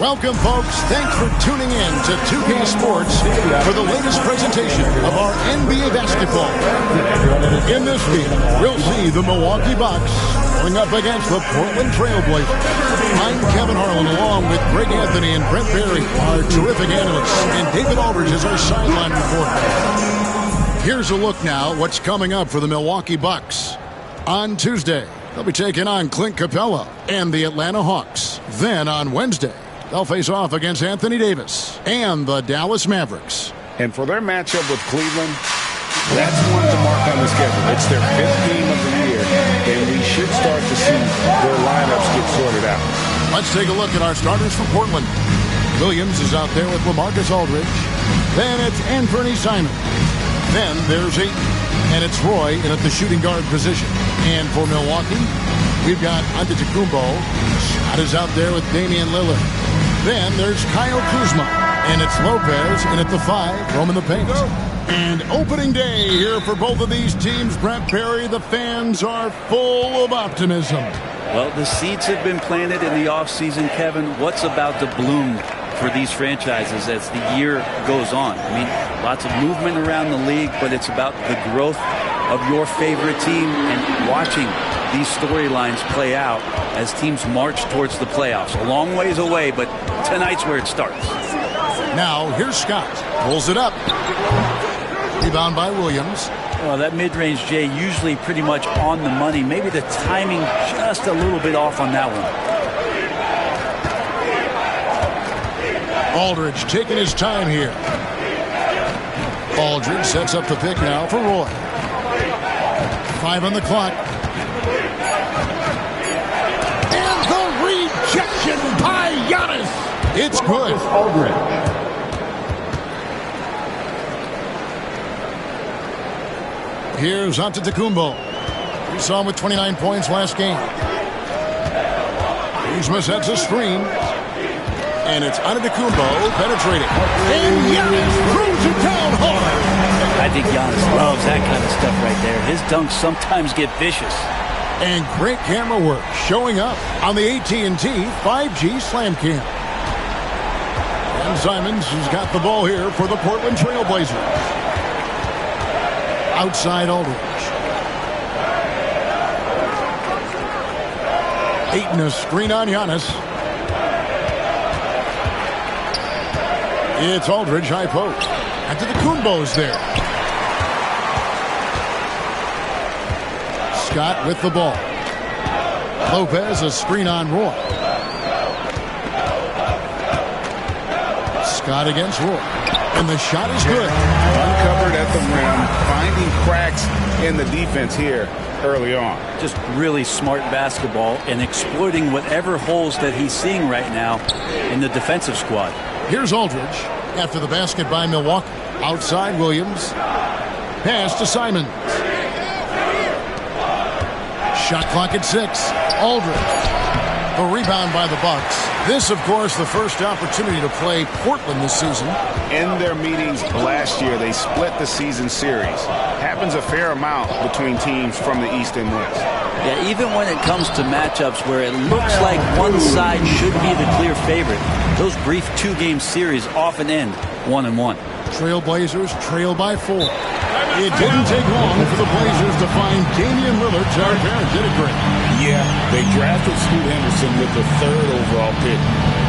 Welcome, folks. Thanks for tuning in to 2K Sports for the latest presentation of our NBA basketball. In this week, we'll see the Milwaukee Bucks going up against the Portland Trailblazers. I'm Kevin Harlan, along with Greg Anthony and Brent Berry, our terrific analysts, and David Aldridge is our sideline reporter. Here's a look now what's coming up for the Milwaukee Bucks. On Tuesday, they'll be taking on Clint Capella and the Atlanta Hawks. Then on Wednesday, they'll face off against Anthony Davis and the Dallas Mavericks. And for their matchup with Cleveland, that's one to mark on the schedule. It's their 5th game of the year, and we should start to see their lineups get sorted out. Let's take a look at our starters for Portland. Williams is out there with LaMarcus Aldridge. Then it's Anthony Simons. Then there's Ayton, and it's Roy in at the shooting guard position. And for Milwaukee, we've got Antetokounmpo. Scott is out there with Damian Lillard. Then there's Kyle Kuzma, and it's Lopez in at the 5, roaming the paint. And opening day here for both of these teams, Brent Berry, the fans are full of optimism. Well, the seeds have been planted in the offseason, Kevin. What's about to bloom for these franchises as the year goes on? I mean, lots of movement around the league, but it's about the growth of your favorite team and watching these storylines play out as teams march towards the playoffs. A long ways away, but tonight's where it starts. Now, here's Scott. Pulls it up. Rebound by Williams. Well, that mid-range, Jay, usually pretty much on the money. Maybe the timing just a little bit off on that one. Aldridge taking his time here. Aldridge sets up the pick now for Roy. 5 on the clock. And the rejection by Giannis. It's good. Aldridge. Here's Antetokounmpo. We saw him with 29 points last game. Kuzma sets a screen. And it's Antetokounmpo penetrating. And Giannis throws it down hard. I think Giannis loves that kind of stuff right there. His dunks sometimes get vicious. And great camera work showing up on the AT&T 5G Slam Cam. And Simons has got the ball here for the Portland Trailblazers. Outside Aldridge. Ayton a screen on Giannis. It's Aldridge high post. Antetokounmpo's there. Scott with the ball. Lopez a screen on Roy. Scott against Roy. And the shot is good. Uncovered at the rim, finding cracks in the defense here early on. Just really smart basketball and exploiting whatever holes that he's seeing right now in the defensive squad. Here's Aldridge after the basket by Milwaukee. Outside Williams. Pass to Simons. Shot clock at 6. Aldridge. The rebound by the Bucks. This, of course, the first opportunity to play Portland this season. In their meetings last year, they split the season series. Happens a fair amount between teams from the East and West. Yeah, even when it comes to matchups where it looks like one side should be the clear favorite, those brief 2-game series often end 1-1. Trailblazers trail by 4. It didn't take long for the Blazers to find Damian Lillard. Our parents did it great. Yeah, they drafted Scoot Henderson with the 3rd overall pick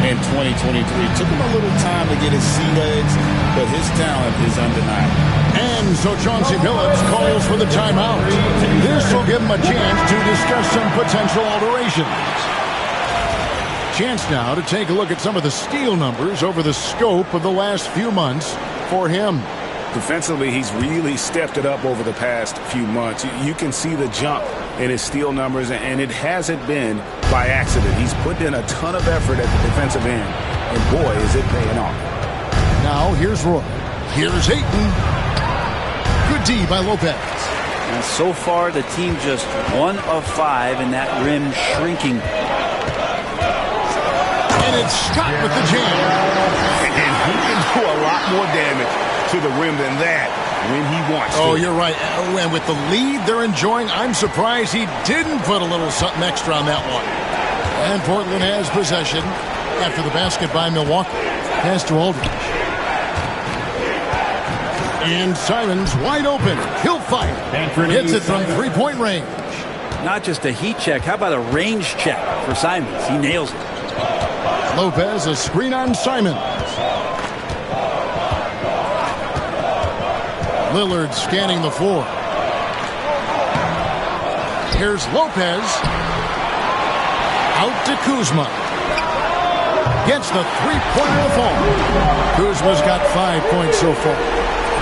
in 2023. Took him a little time to get his sea legs, but his talent is undeniable. And so Chauncey Billups calls for the timeout. This will give him a chance to discuss some potential alterations. Chance now to take a look at some of the steal numbers over the scope of the last few months for him. Defensively, he's really stepped it up over the past few months. You can see the jump in his steal numbers, and it hasn't been by accident. He's put in a ton of effort at the defensive end, and boy, is it paying off. Now, here's Roy. Here's Ayton. Good D by Lopez. And so far, the team just 1 of 5 in that rim shrinking. And it's Scott with the jam. And he can do a lot more damage to the rim than that when he wants to. Oh, you're right. And with the lead they're enjoying, I'm surprised he didn't put a little something extra on that one. And Portland has possession. After the basket by Milwaukee. Pass to Aldridge. And Simons wide open. He'll fire. Hits it from three-point range. Not just a heat check. How about a range check for Simons? He nails it. Lopez, a screen on Simons. Lillard scanning the floor. Here's Lopez. Out to Kuzma. Gets the three-pointer to fall. Kuzma's got 5 points so far.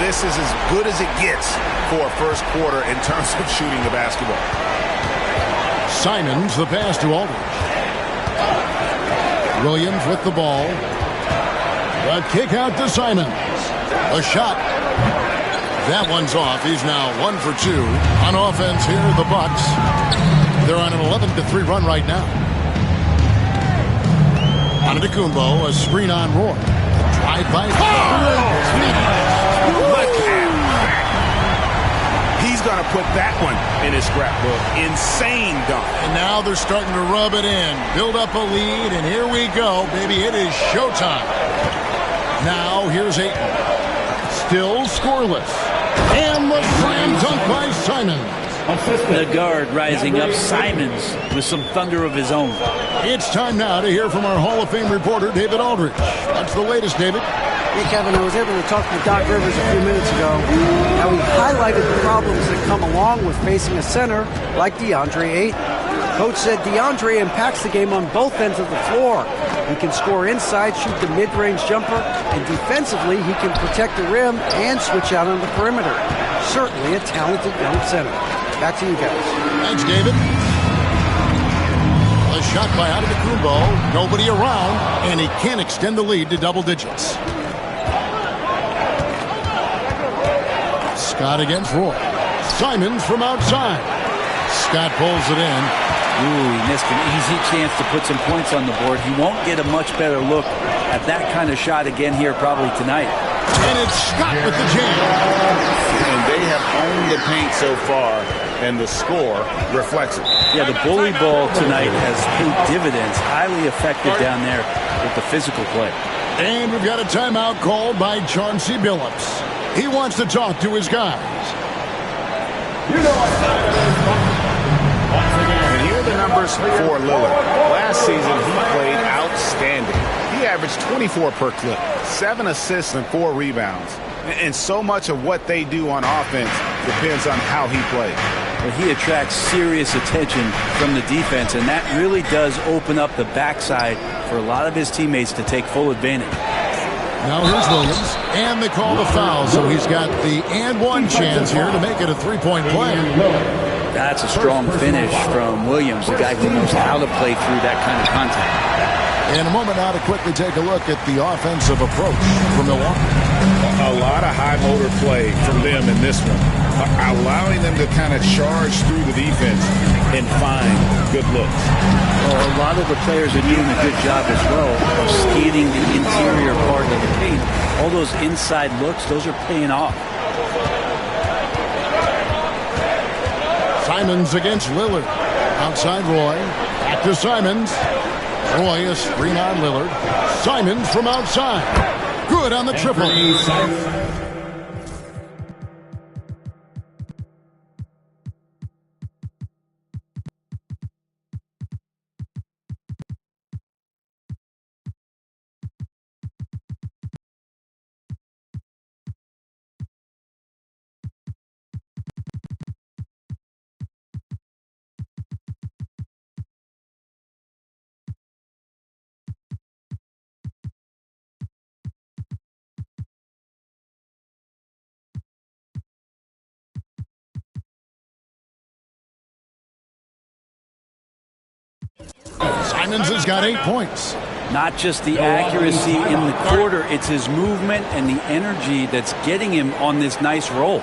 This is as good as it gets for a first quarter in terms of shooting the basketball. Simons, the pass to Aldridge. Williams with the ball. A kick out to Simons. A shot. That one's off. He's now 1 for 2. On offense here, the Bucks. They're on an 11-3 run right now. Antetokounmpo, a screen on Roy. Drive by. Look at that. He's going to put that one in his scrapbook. Insane dunk. And now they're starting to rub it in. Build up a lead, and here we go, baby. It is showtime. Now here's Ayton. Still scoreless. And the slam dunk by Simons. The guard rising up. Simons with some thunder of his own. It's time now to hear from our Hall of Fame reporter, David Aldridge. What's the latest, David? Hey, Kevin, I was able to talk to Doc Rivers a few minutes ago. Now, he highlighted the problems that come along with facing a center like DeAndre Ayton. Coach said DeAndre impacts the game on both ends of the floor. He can score inside, shoot the mid-range jumper, and defensively, he can protect the rim and switch out on the perimeter. Certainly a talented young center. Back to you guys. Thanks, David. A shot by Antetokounmpo. Nobody around, and he can't extend the lead to double digits. Scott against Roy. Simons from outside. Scott pulls it in. Ooh, he missed an easy chance to put some points on the board. He won't get a much better look at that kind of shot again here probably tonight. And it's Scott with the jam. And they have owned the paint so far, and the score reflects it. Yeah, the bully ball tonight has paid dividends. Highly effective down there with the physical play. And we've got a timeout called by Chauncey Billups. He wants to talk to his guys. And here are the numbers for Lillard. Last season, he played outstanding. He averaged 24 per clip, 7 assists and 4 rebounds. And so much of what they do on offense depends on how he plays. Well, he attracts serious attention from the defense, and that really does open up the backside for a lot of his teammates to take full advantage. Now here's Williams, and they call the foul, so he's got the and one chance here to make it a three-point play. That's a strong finish from Williams, a guy who knows how to play through that kind of contact. In a moment now to quickly take a look at the offensive approach from Milwaukee. A lot of high motor play from them in this one, allowing them to kind of charge through the defense and find good looks. Well, a lot of the players are doing a good job as well of scanning the interior part of the paint. All those inside looks, those are paying off. Simons against Lillard. Outside Roy. Back to Simons. Roy, a screen on Lillard. Simons from outside. Good on the triple. Simons has got 8 points. Not just the accuracy in the quarter, it's his movement and the energy that's getting him on this nice roll.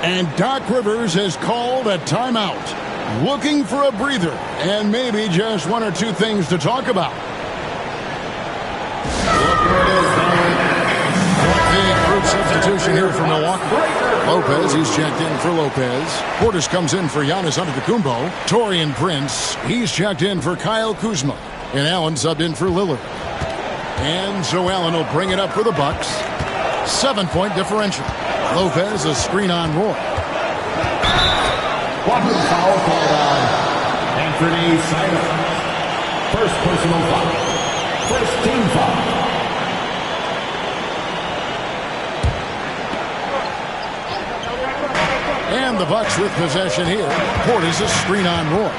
And Doc Rivers has called a timeout, looking for a breather and maybe just 1 or 2 things to talk about. The group substitution here for Milwaukee. Lopez, he's checked in for Lopez. Portis comes in for Giannis Antetokounmpo. Taurean Prince, he's checked in for Kyle Kuzma. And Allen subbed in for Lillard. And so Allen will bring it up for the Bucks. 7-point differential. Lopez a screen on Roy. Walking foul called on Anthony Simon. First personal foul. First team foul. And the Bucks with possession here. Portis a screen on Roy.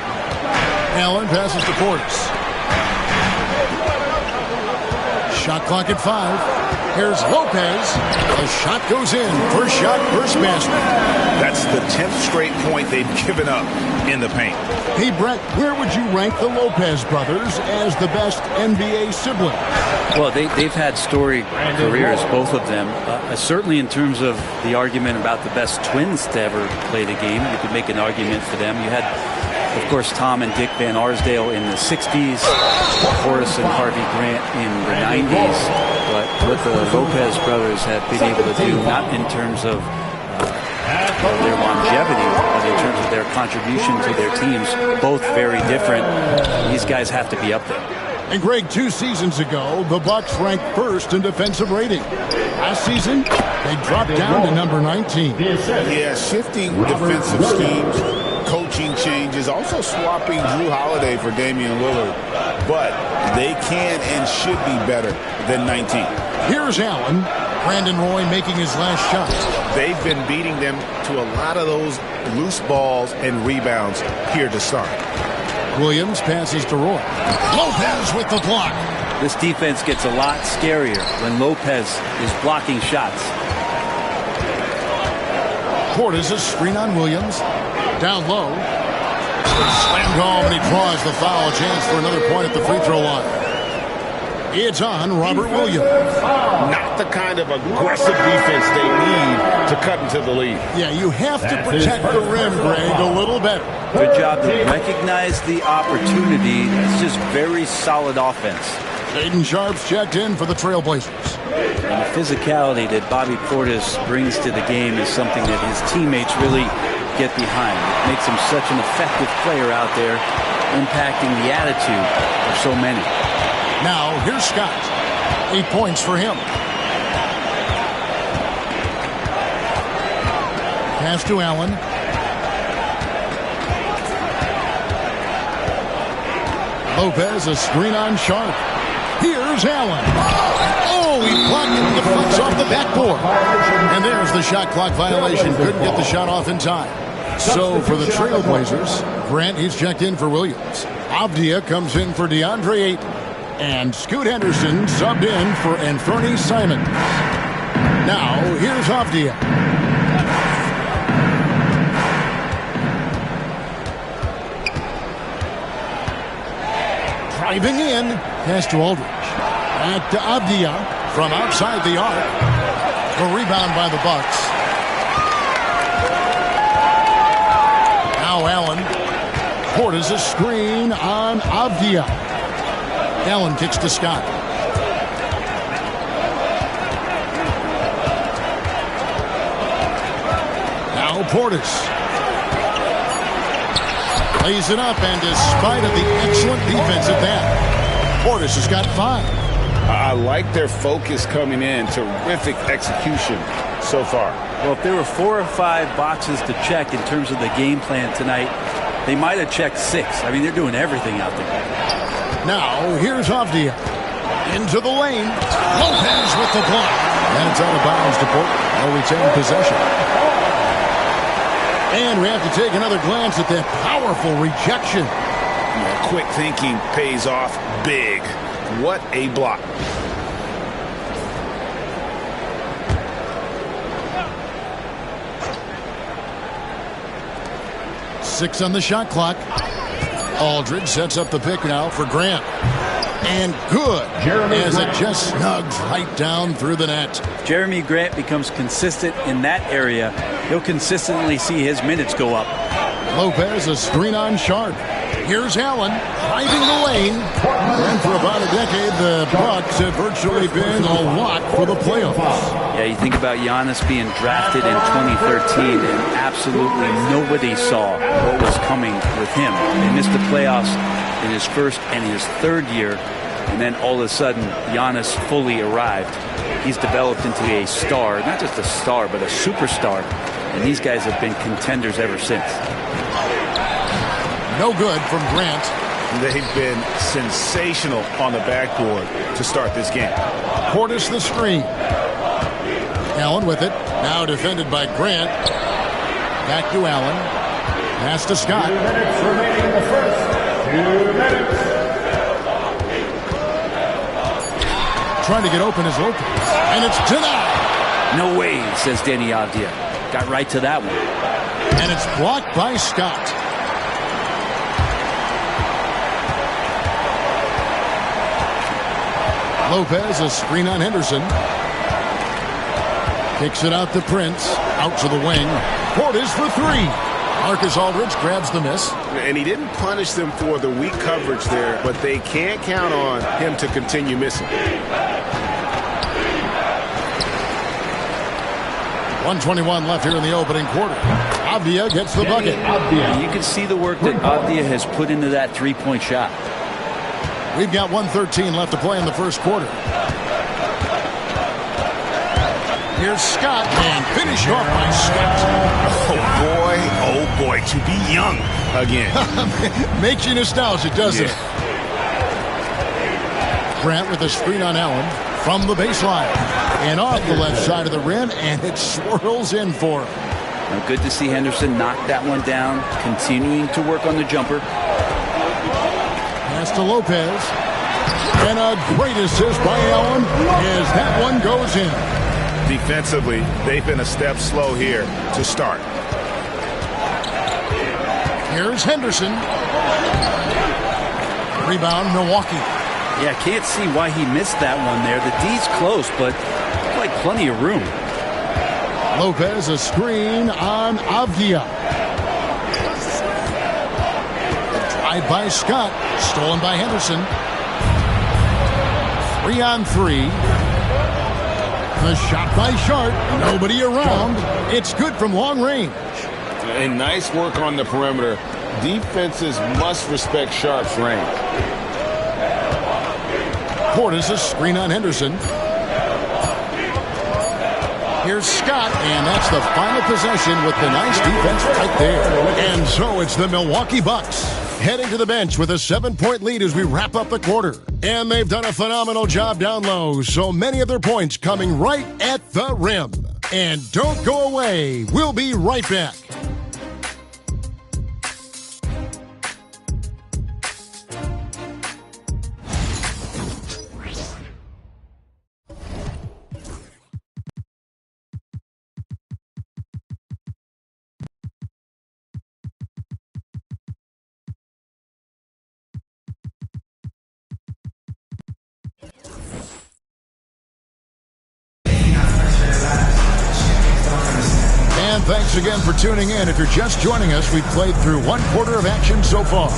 Allen passes to Portis. Shot clock at 5. Here's Lopez. The shot goes in. First shot, first basket. That's the 10th straight point they've given up in the paint. Hey, Brett, where would you rank the Lopez brothers as the best NBA siblings? Well, they've had storied careers, both of them. Certainly in terms of the argument about the best twins to ever play the game, you could make an argument for them. You had, of course, Tom and Dick Van Arsdale in the 60s, Horace and Harvey Grant in the 90s. But what the Lopez brothers have been able to do, not in terms of their longevity, but in terms of their contribution to their teams, both very different. These guys have to be up there. And Greg, 2 seasons ago, the Bucks ranked first in defensive rating. Last season, they dropped down to number 19. Yeah, shifting defensive schemes, coaching changes, also swapping Drew Holiday for Damian Lillard. But they can and should be better than 19. Here's Allen. Brandon Roy making his last shot. They've been beating them to a lot of those loose balls and rebounds here to start. Williams passes to Roy. Lopez with the block. This defense gets a lot scarier when Lopez is blocking shots. Portis a screen on Williams. Down low. Slammed home, and he draws the foul. Chance for another point at the free throw line. It's on Robert Williams. Not the kind of aggressive defense they need to cut into the lead. Yeah, you have to protect the rim, Greg, a little better. Good job to recognize the opportunity. It's just very solid offense. Shaedon Sharpe's checked in for the Trailblazers. And the physicality that Bobby Portis brings to the game is something that his teammates really get behind. It makes him such an effective player out there, impacting the attitude of so many. Now, here's Scott. 8 points for him. Pass to Allen. Lopez, a screen on Sharpe. Here's Allen. Oh, he blocked it. Deflects off the backboard. And there's the shot clock violation. Couldn't get the shot off in time. So for the Trailblazers, Grant, he's checked in for Williams. Avdia comes in for DeAndre Ayton. And Scoot Henderson subbed in for Anthony Simon. Now, here's Avdia. Driving in. Pass to Aldridge. Back to Avdia from outside the arc. The rebound by the Bucks. Now Allen. Portis a screen on Avdia. Allen kicks to Scott. Now Portis. Lays it up, and despite of the excellent defense at that, Portis has got 5. I like their focus coming in. Terrific execution so far. Well, if there were 4 or 5 boxes to check in terms of the game plan tonight, they might have checked 6. I mean, they're doing everything out there. Now, here's Avdia. Into the lane. Lopez with the block. And it's out of bounds to Portland. They'll retain possession. And we have to take another glance at that powerful rejection. Yeah, quick thinking pays off big. What a block. Six on the shot clock. Aldridge sets up the pick now for Grant. And good, as it just snugs right down through the net. Jeremy Grant becomes consistent in that area. He'll consistently see his minutes go up. Lopez, a screen on Sharpe. Here's Allen, driving the lane. And for about a decade, the Bucks have virtually been a lock for the playoffs. Yeah, you think about Giannis being drafted in 2013, and absolutely nobody saw what was coming with him. They missed the playoffs in his first and his third year. and then all of a sudden Giannis fully arrived. He's developed into a star, not just a star, but a superstar. And these guys have been contenders ever since. No good from Grant. They've been sensational on the backboard to start this game. Portis the screen. Allen with it. Now defended by Grant. Back to Allen. Pass to Scott. 2 minutes remaining in the first. 2 minutes. Trying to get open is Lopez. And it's denied. No way, says Danny Avdia. Got right to that one. And it's blocked by Scott. Lopez, a screen on Henderson. Kicks it out to Prince. Out to the wing. Portis for three. Marcus Aldridge grabs the miss. And he didn't punish them for the weak coverage there, but they can't count on him to continue missing. 1:21 left here in the opening quarter. Avdia gets the bucket. And you can see the work that Avdia has put into that three-point shot. We've got 1:13 left to play in the first quarter. Here's Scott, and finished off by Scott. Oh boy, to be young again. Makes you nostalgic, doesn't it? Grant with a screen on Allen from the baseline. And off the left side of the rim, and it swirls in for him. Now, good to see Henderson knock that one down, continuing to work on the jumper. Pass to Lopez. And a great assist by Allen as that one goes in. Defensively, they've been a step slow here to start. Here's Henderson. Rebound, Milwaukee. Yeah, can't see why he missed that one there. The D's close, but like plenty of room. Lopez, a screen on Avdia. Drive by Scott. Stolen by Henderson. 3-on-3. The shot by Sharp. Nobody around. It's good from long range. And nice work on the perimeter. Defenses must respect Sharp's range. Portis, a screen on Henderson. Here's Scott, and that's the final possession with the nice defense right there. And so it's the Milwaukee Bucks heading to the bench with a 7-point lead as we wrap up the quarter. And they've done a phenomenal job down low, so many of their points coming right at the rim. And don't go away. We'll be right back. And thanks again for tuning in. If you're just joining us, we've played through one quarter of action so far.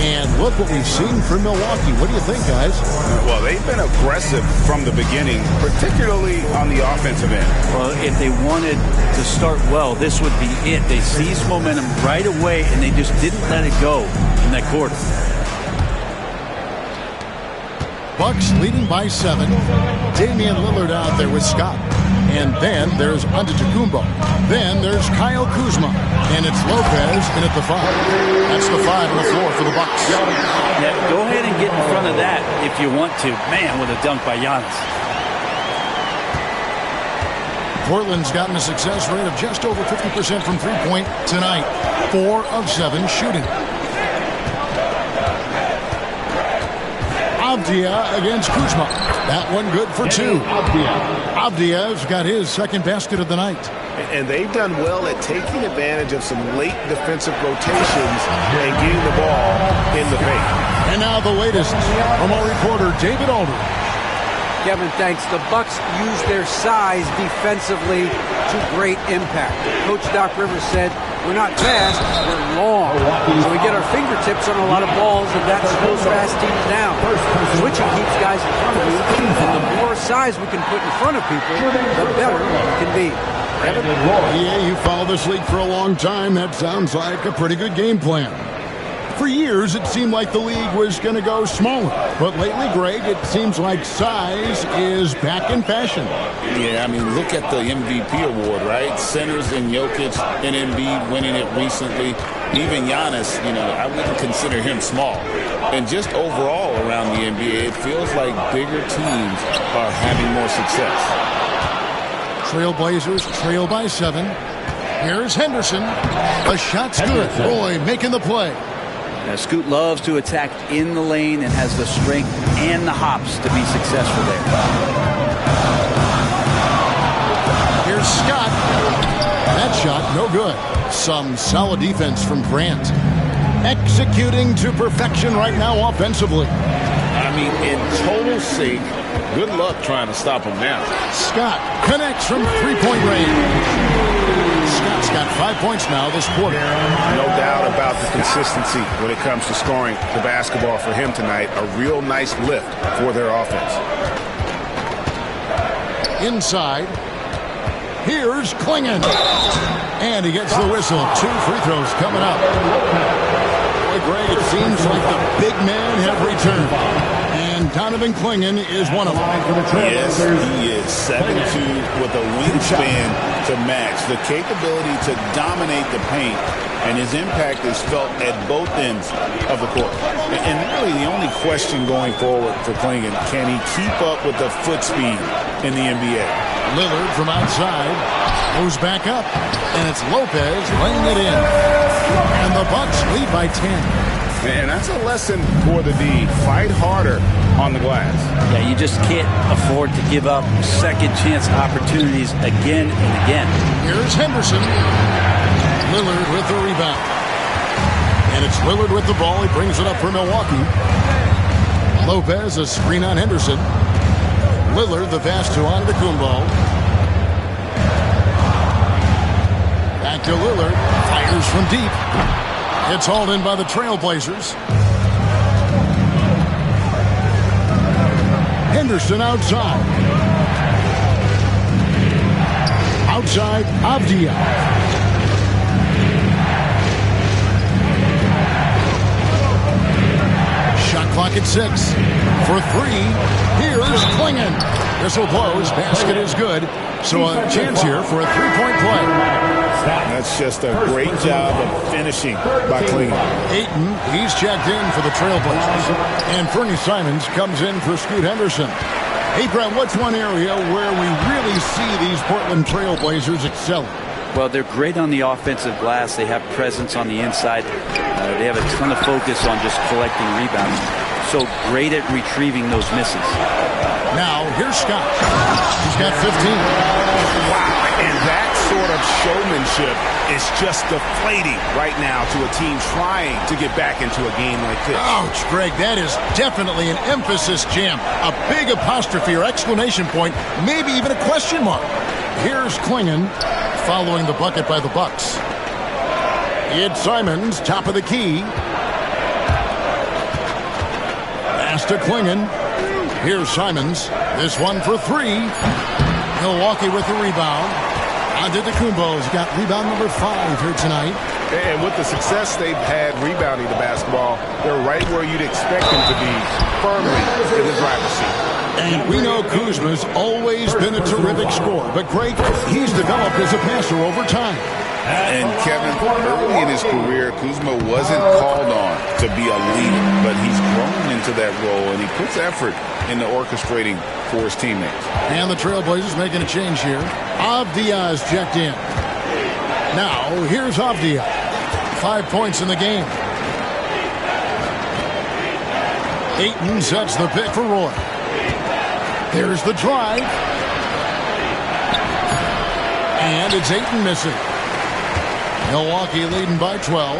And look what we've seen from Milwaukee. What do you think, guys? Well, they've been aggressive from the beginning, particularly on the offensive end. Well, if they wanted to start well, this would be it. They seized momentum right away, and they just didn't let it go in that quarter. Bucks leading by 7. Damian Lillard out there with Scott. And then there's Antetokounmpo. Then there's Kyle Kuzma. And it's Lopez in at the 5. That's the 5 on the floor for the Bucks. Yeah, go ahead and get in front of that if you want to. Man, with a dunk by Giannis. Portland's gotten a success rate of just over 50% from three-point tonight. 4 of 7 shooting. Avdia against Kuzma. That one good for 2. Avdia's got his second basket of the night. And they've done well at taking advantage of some late defensive rotations and getting the ball in the paint. And now the latest from our reporter, David Aldridge. Kevin, thanks. The Bucks use their size defensively to great impact. Coach Doc Rivers said, we're not fast, we're long. So we get our fingertips on a lot of balls, and that slows fast teams down. Switching keeps guys in front of you, and the more size we can put in front of people, the better it can be. Kevin? Yeah, you follow this league for a long time. That sounds like a pretty good game plan. For years, it seemed like the league was going to go smaller. But lately, Greg, it seems like size is back in fashion. Yeah, I mean, look at the MVP award, right? Centers and Jokic and Embiid winning it recently. Even Giannis, I wouldn't consider him small. And just overall around the NBA, it feels like bigger teams are having more success. Trailblazers trail by 7. Here's Henderson. The shot's good. Roy making the play. Now, Scoot loves to attack in the lane and has the strength and the hops to be successful there. Here's Scott. That shot, no good. Some solid defense from Grant. Executing to perfection right now offensively. I mean, in total sake, good luck trying to stop him now. Scott connects from three-point range. Scott's got 5 points now this quarter. No doubt about the consistency when it comes to scoring the basketball for him tonight. A real nice lift for their offense. Inside. Here's Klingon. And he gets the whistle. 2 free throws coming up. Boy, Greg, it seems like the big men have returned. And Donovan Klingon is one of them. Yes, he is 7'2" with a wingspan to match. The capability to dominate the paint, and his impact is felt at both ends of the court. And really the only question going forward for Klingon, can he keep up with the foot speed in the NBA? Lillard from outside goes back up, and it's Lopez laying it in. And the Bucks lead by 10. And that's a lesson for the D. Fight harder on the glass. Yeah, you just can't afford to give up second chance opportunities again and again. Here's Henderson. Lillard with the rebound. And it's Lillard with the ball. He brings it up for Milwaukee. Lopez, a screen on Henderson. Lillard, the pass to Antetokounmpo. Back to Lillard. Fires from deep. It's hauled in by the Trailblazers. Henderson outside. Outside, Avdia. Shot clock at 6. For 3, here's Klingon. This will close. Basket is good. So a chance here for a three-point play. That's just a great job of finishing by Klingon. Ayton, he's checked in for the Trailblazers. And Fernie Simons comes in for Scoot Henderson. Hey, Brett, what's one area where we really see these Portland Trailblazers excelling? Well, they're great on the offensive glass. They have presence on the inside. They have a ton of focus on just collecting rebounds. So great at retrieving those misses. Now, here's Scott. He's got 15. Wow, and that sort of showmanship is just deflating right now to a team trying to get back into a game like this. Ouch, Greg, that is definitely an emphasis jam. A big apostrophe or exclamation point, maybe even a question mark. Here's Klingon following the bucket by the Bucks. It's Simons, top of the key. Pass to Klingon. Here's Simons. This one for 3. Milwaukee with the rebound. Antetokounmpo's got rebound number 5 here tonight. And with the success they've had rebounding the basketball, they're right where you'd expect them to be, firmly in the driver's seat. And we know Kuzma's always been a terrific scorer, but Greg, he's developed as a passer over time. And Kevin, early in his career, Kuzma wasn't called on to be a leader, but he's grown into that role, and he puts effort into orchestrating for his teammates. And the Trailblazers making a change here. Avdia is checked in. Now, here's Avdia. 5 points in the game. Ayton sets the pick for Roy. There's the drive. And it's Ayton missing. Milwaukee leading by 12.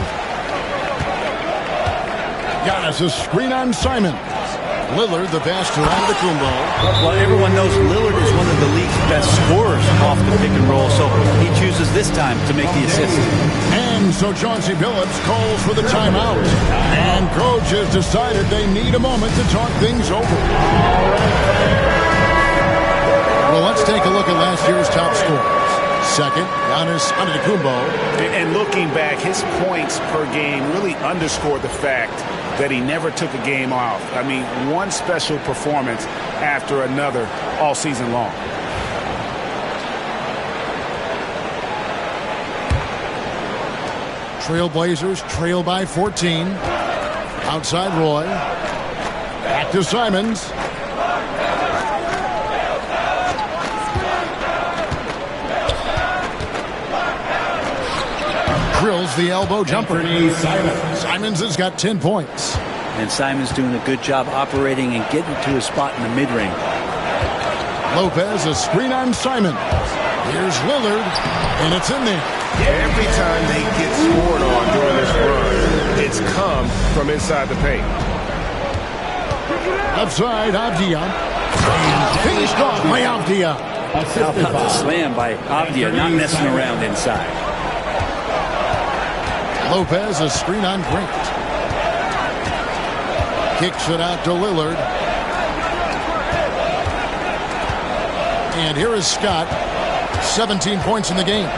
Giannis a screen on Simon. Lillard the pass to Antetokounmpo. Well, everyone knows Lillard is one of the league's best scorers off the pick and roll, so he chooses this time to make the assist. And so Chauncey Billups calls for the timeout. And coach has decided they need a moment to talk things over. Well, let's take a look at last year's top scorers. Second, Giannis Antetokounmpo. And looking back, his points per game really underscored the fact that he never took a game off. I mean, one special performance after another all season long. Trailblazers trail by 14. Outside Roy. Back to Simons. Drills the elbow jumper. Simons has got 10 points. And Simons doing a good job operating and getting to his spot in the mid-range. Lopez, a screen on Simons. Here's Lillard, and it's in there. Every time they get scored on during this run, it's come from inside the paint. Left side, Avdia. Finished off by Avdia. How about the slam by Avdia, not messing around inside. Lopez, a screen on Grant. Kicks it out to Lillard. And here is Scott. 17 points in the game.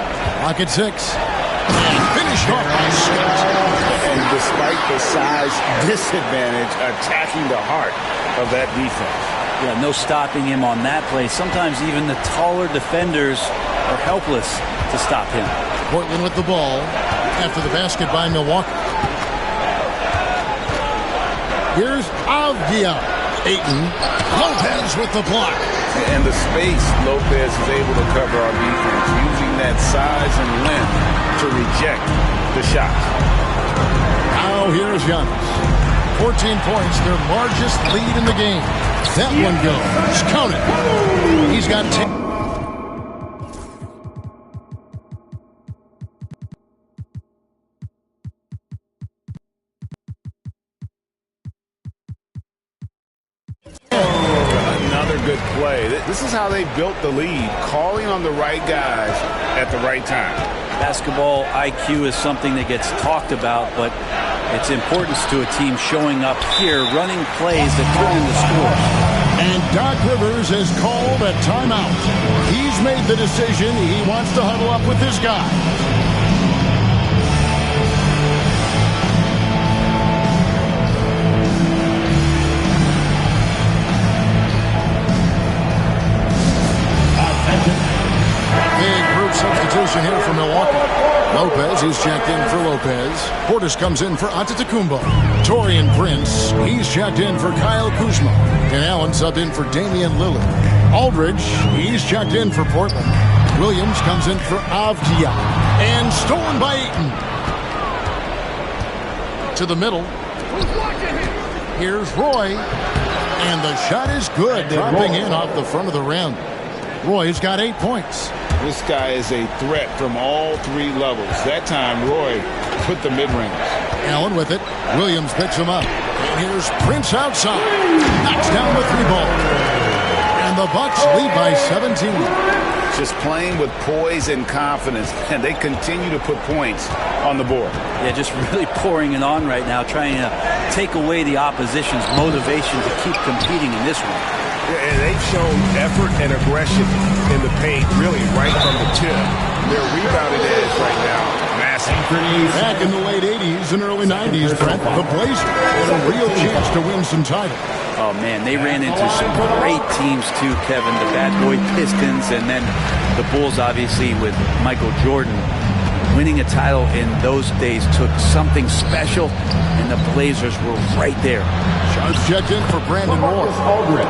Rocket 6. And finished off by Scott. And despite the size disadvantage, attacking the heart of that defense. Yeah, no stopping him on that play. Sometimes even the taller defenders are helpless to stop him. Portland with the ball after the basket by Milwaukee. Here's Avdia. Ayton. Lopez with the block. And the space Lopez is able to cover on defense, using that size and length to reject the shots. Now here's Giannis. 14 points, their largest lead in the game. That one goes. Count it. He's got 10. Good play. This is how they built the lead, calling on the right guys at the right time. Basketball IQ is something that gets talked about, but it's importance to a team showing up here, running plays that turn into scores. And Doc Rivers has called a timeout. He's made the decision. He wants to huddle up with his guy. Substitution here for Milwaukee. Lopez, he's checked in for Lopez. Portis comes in for Antetokounmpo. Taurean Prince, he's checked in for Kyle Kuzma. And Allen subbed in for Damian Lillard. Aldridge, he's checked in for Portland. Williams comes in for Avdia. And stolen by Ayton. To the middle. Here's Roy. And the shot is good. Dropping in off the front of the rim. Roy's got 8 points. This guy is a threat from all three levels. That time, Roy put the mid-range. Allen with it. Williams picks him up. And here's Prince outside. Knocks down the 3-ball. And the Bucks lead by 17. Just playing with poise and confidence, and they continue to put points on the board. Yeah, just really pouring it on right now, trying to take away the opposition's motivation to keep competing in this one. And they've shown effort and aggression in the paint, really right from the tip. Their rebounding edge right now, massive. Back in the late 80s and early 90s, Brent, the Blazers had a real chance to win some titles. Oh, man, they ran into some great teams, too, Kevin. The Bad Boy Pistons and then the Bulls, obviously, with Michael Jordan. Winning a title in those days took something special, and the Blazers were right there. Shots checked in for Brandon Moore.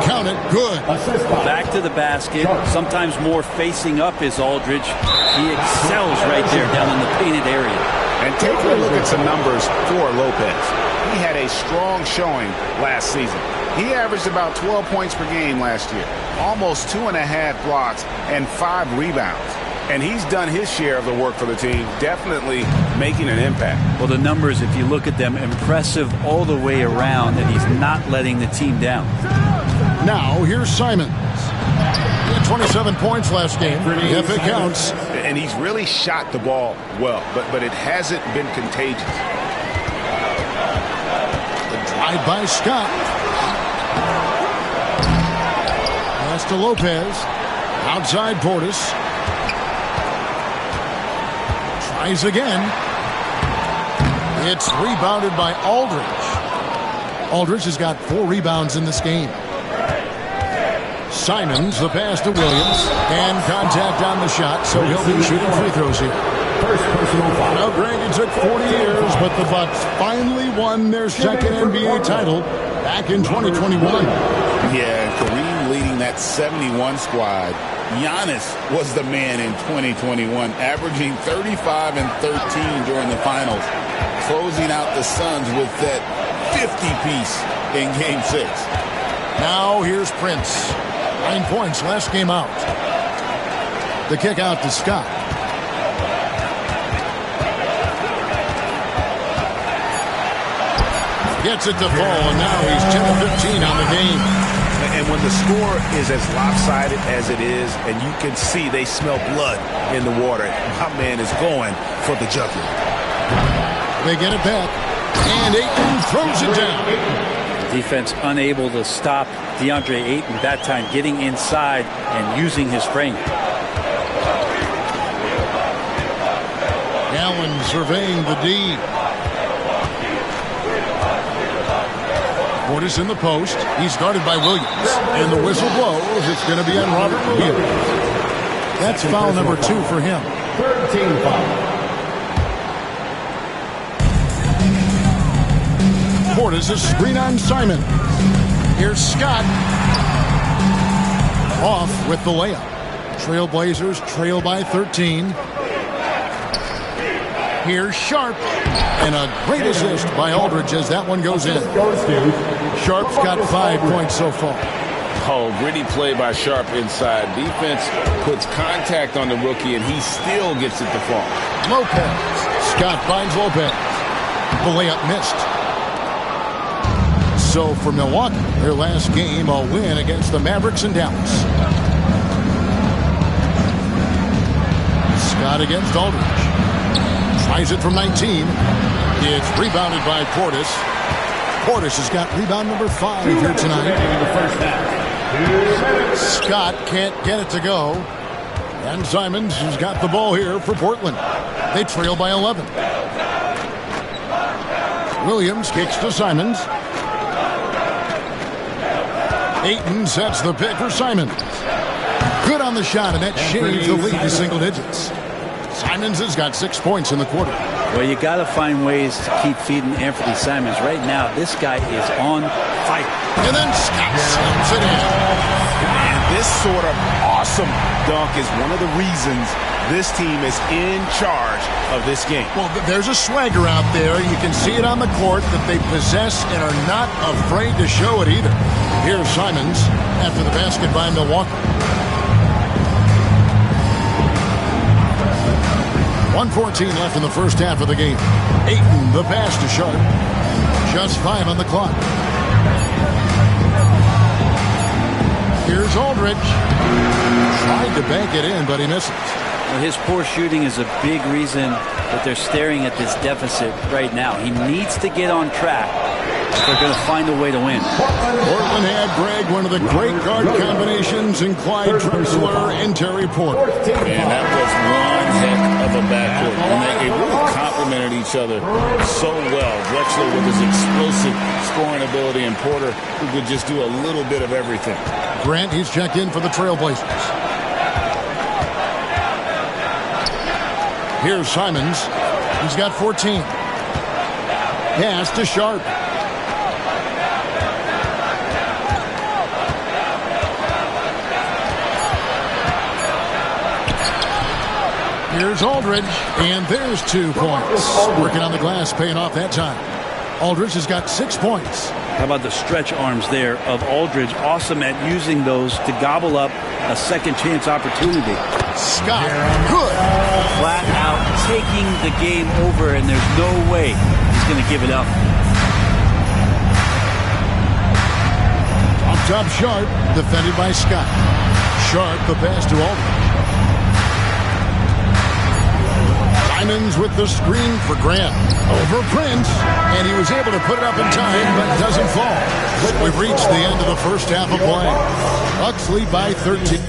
Count it, good. Back to the basket. Sometimes more facing up is Aldridge. He excels right there down in the painted area. And taking a look at some numbers for Lopez. He had a strong showing last season. He averaged about 12 points per game last year, almost 2.5 blocks and 5 rebounds. And he's done his share of the work for the team, definitely making an impact. Well, the numbers, if you look at them, impressive all the way around, and he's not letting the team down. Now, here's Simons. He had 27 points last game, if it counts. And he's really shot the ball well, but it hasn't been contagious. The drive by Scott. Pass to Lopez. Outside Portis. Tries again. It's rebounded by Aldridge. Aldridge has got 4 rebounds in this game. Simons, the pass to Williams, and contact on the shot, so he'll be shooting free throws here. First personal foul. Now, Greg, it took 40 years, but the Bucks finally won their second NBA title back in 2021. Yeah, Kareem leading that 71 squad. Giannis was the man in 2021, averaging 35 and 13 during the finals, closing out the Suns with that 50-piece in Game 6. Now here's Prince. 9 points last game out. The kick out to Scott. Gets it to fall, and now he's 10 of 15 on the game. And when the score is as lopsided as it is, and you can see they smell blood in the water, my man is going for the jugular. They get it back, and Ayton throws it down. Defense unable to stop DeAndre Ayton that time, getting inside and using his frame. Allen surveying the D. Portis in the post. He's guarded by Williams. And the whistle blows. It's going to be on Robert Williams. That's foul number 2 for him. Third team foul. Portis a screen on Simon. Here's Scott. Off with the layup. Trailblazers trail by 13. Here's Sharp. And a great assist by Aldridge as that one goes in. Sharp's got 5 points so far. Oh, gritty play by Sharp inside. Defense puts contact on the rookie, and he still gets it to fall. Lopez. Scott finds Lopez. The layup missed. So for Milwaukee, their last game, a win against the Mavericks in Dallas. Scott against Aldridge. Tries it from 19. It's rebounded by Portis. Portis has got rebound number 5 here tonight. Scott can't get it to go. And Simons has got the ball here for Portland. They trail by 11. Williams kicks to Simons. Ayton sets the pick for Simons. Good on the shot, and that shaves the lead to single digits. Simons has got 6 points in the quarter. Well, you got to find ways to keep feeding Anthony Simons. Right now, this guy is on fire. And then Scott slams it in. And this sort of awesome dunk is one of the reasons this team is in charge of this game. Well, there's a swagger out there. You can see it on the court that they possess and are not afraid to show it either. Here's Simons after the basket by Milwaukee. 1:14 left in the first half of the game. Ayton, the pass to Sharp. Just 5 on the clock. Here's Aldridge. Tried to bank it in, but he misses. Well, his poor shooting is a big reason that they're staring at this deficit right now. He needs to get on track if they're going to find a way to win. Portland had, Greg, one of the great guard combinations in Clyde Drexler and Terry Porter. And that was one heck of a backcourt. And they really complemented each other so well. Drexler with his explosive scoring ability, and Porter who could just do a little bit of everything. Grant, he's checked in for the Trailblazers. Here's Simons. He's got 14. Pass to Sharp. Here's Aldridge, and there's 2 points. Working on the glass, paying off that time. Aldridge has got 6 points. How about the stretch arms there of Aldridge? Awesome at using those to gobble up a second chance opportunity. Scott, good. Flat out taking the game over, and there's no way he's going to give it up. Up top, Sharp, defended by Scott. Sharp, the pass to Aldridge. Simons with the screen for Grant. Over Prince, and he was able to put it up in time, but doesn't fall. We've reached the end of the first half of play. Bucks lead by 13.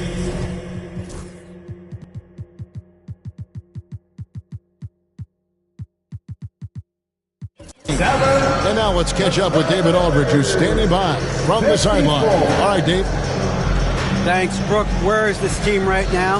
Now let's catch up with David Aldridge, who's standing by from the sideline. All right, Dave. Thanks, Brooke. Where is this team right now?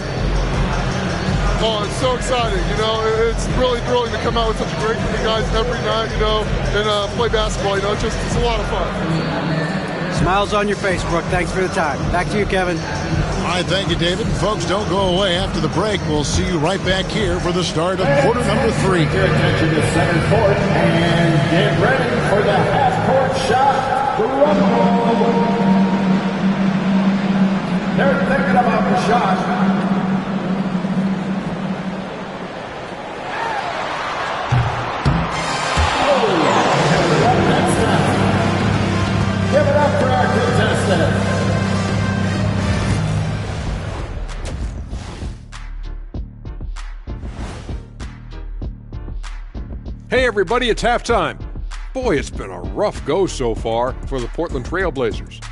Oh, it's so exciting, you know. It's really thrilling to come out with such a great group of guys every night, you know, and play basketball, you know. It's a lot of fun. Smiles on your face, Brooke. Thanks for the time. Back to you, Kevin. All right, thank you, David. Folks, don't go away. After the break, we'll see you right back here for the start of quarter number 3. Your attention to center court and get ready for the half-court shot. Rumble. They're thinking about the shot. Give it up for our contestant. Hey everybody, it's halftime. Boy, it's been a rough go so far for the Portland Trailblazers.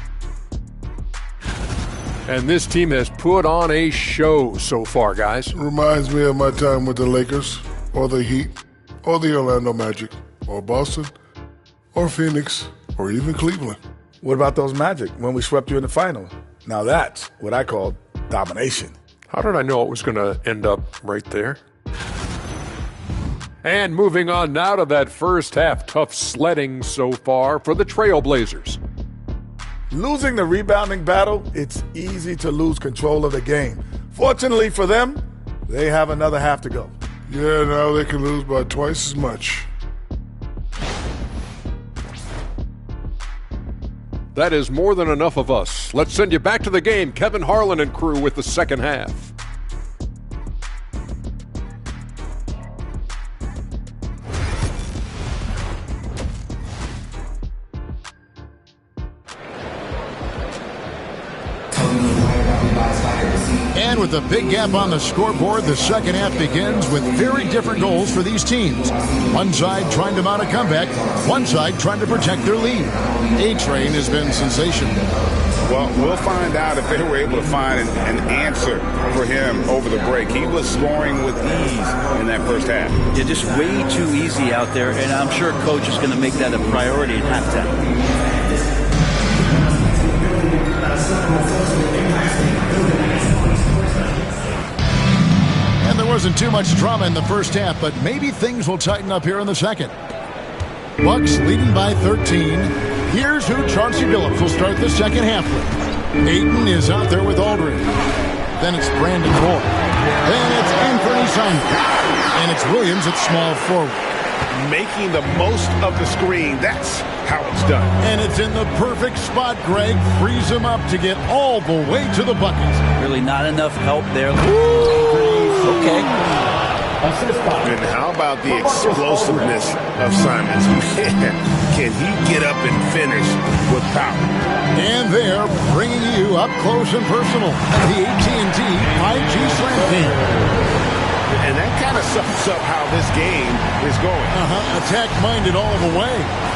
And this team has put on a show so far, guys. Reminds me of my time with the Lakers, or the Heat, or the Orlando Magic, or Boston, or Phoenix, or even Cleveland. What about those Magic when we swept you in the final? Now that's what I call domination. How did I know it was going to end up right there? And moving on now to that first half, tough sledding so far for the Trailblazers. Losing the rebounding battle, it's easy to lose control of the game. Fortunately for them, they have another half to go. Yeah, now they can lose by twice as much. That is more than enough of us. Let's send you back to the game. Kevin Harlan and crew with the second half. And with a big gap on the scoreboard, the second half begins with very different goals for these teams. One side trying to mount a comeback, one side trying to protect their lead. A-Train has been sensational. Well, we'll find out if they were able to find an answer for him over the break. He was scoring with ease in that first half. Yeah, just way too easy out there, and I'm sure Coach is going to make that a priority at halftime. And there wasn't too much drama in the first half, but maybe things will tighten up here in the second. Bucks leading by 13. Here's who Chauncey Billups will start the second half with. Ayton is out there with Aldridge. Then it's Brandon Moore. Then it's Anthony Simon. And it's Williams at small forward. Making the most of the screen, that's how it's done. And it's in the perfect spot. Greg frees him up to get all the way to the bucket. Really not enough help there. Okay. And how about the explosiveness of Simons? Can he get up and finish with power? And they're bringing you up close and personal. The AT&T 5G Slam Game. And that kind of sums up how this game is going. Attack-minded all the way.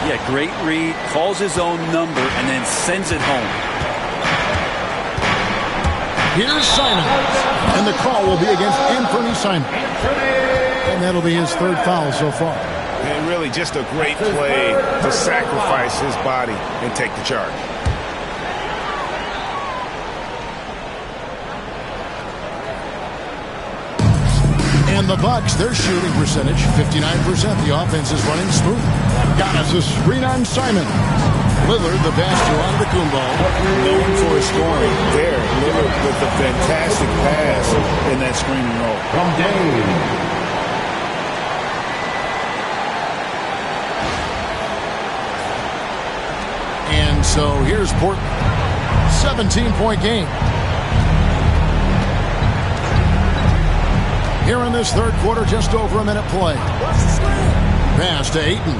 Yeah, great read, calls his own number, and then sends it home. Here's Simon. And the call will be against Anthony Simon. And that'll be his third foul so far. And really just a great play to sacrifice his body and take the charge. And the Bucks, their shooting percentage, 59%. The offense is running smooth. Got a screen on Simon. Lillard, the pass to Antetokounmpo. Known for his scoring there. Lillard with a fantastic pass in that screen and roll. From Dave. And so here's Portland. 17-point game. Here in this third quarter, just over a minute play. Pass to Ayton.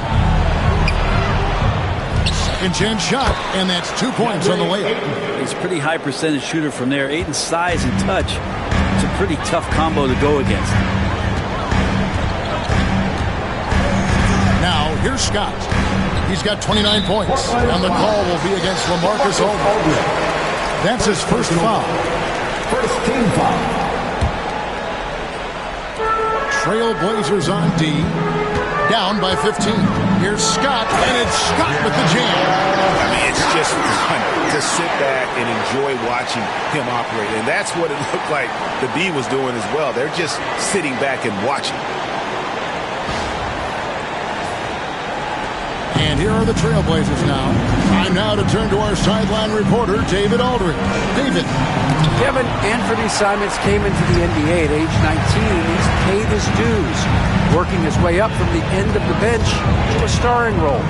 Second chance shot, and that's 2 points on the layup. He's a pretty high percentage shooter from there. Ayton's size and touch, it's a pretty tough combo to go against. Now, here's Scott. He's got 29 points, and the call will be against LaMarcus Aldridge. That's his first foul. First team foul. Trailblazers on D. down by 15. Here's Scott, and it's Scott with the jam. I mean, it's just fun to sit back and enjoy watching him operate. And that's what it looked like the D was doing as well. They're just sitting back and watching. And here are the Trailblazers now. Time now to turn to our sideline reporter, David Aldridge. David. Kevin, Anthony Simons came into the NBA at age 19. He's paid his dues, working his way up from the end of the bench to a starring role.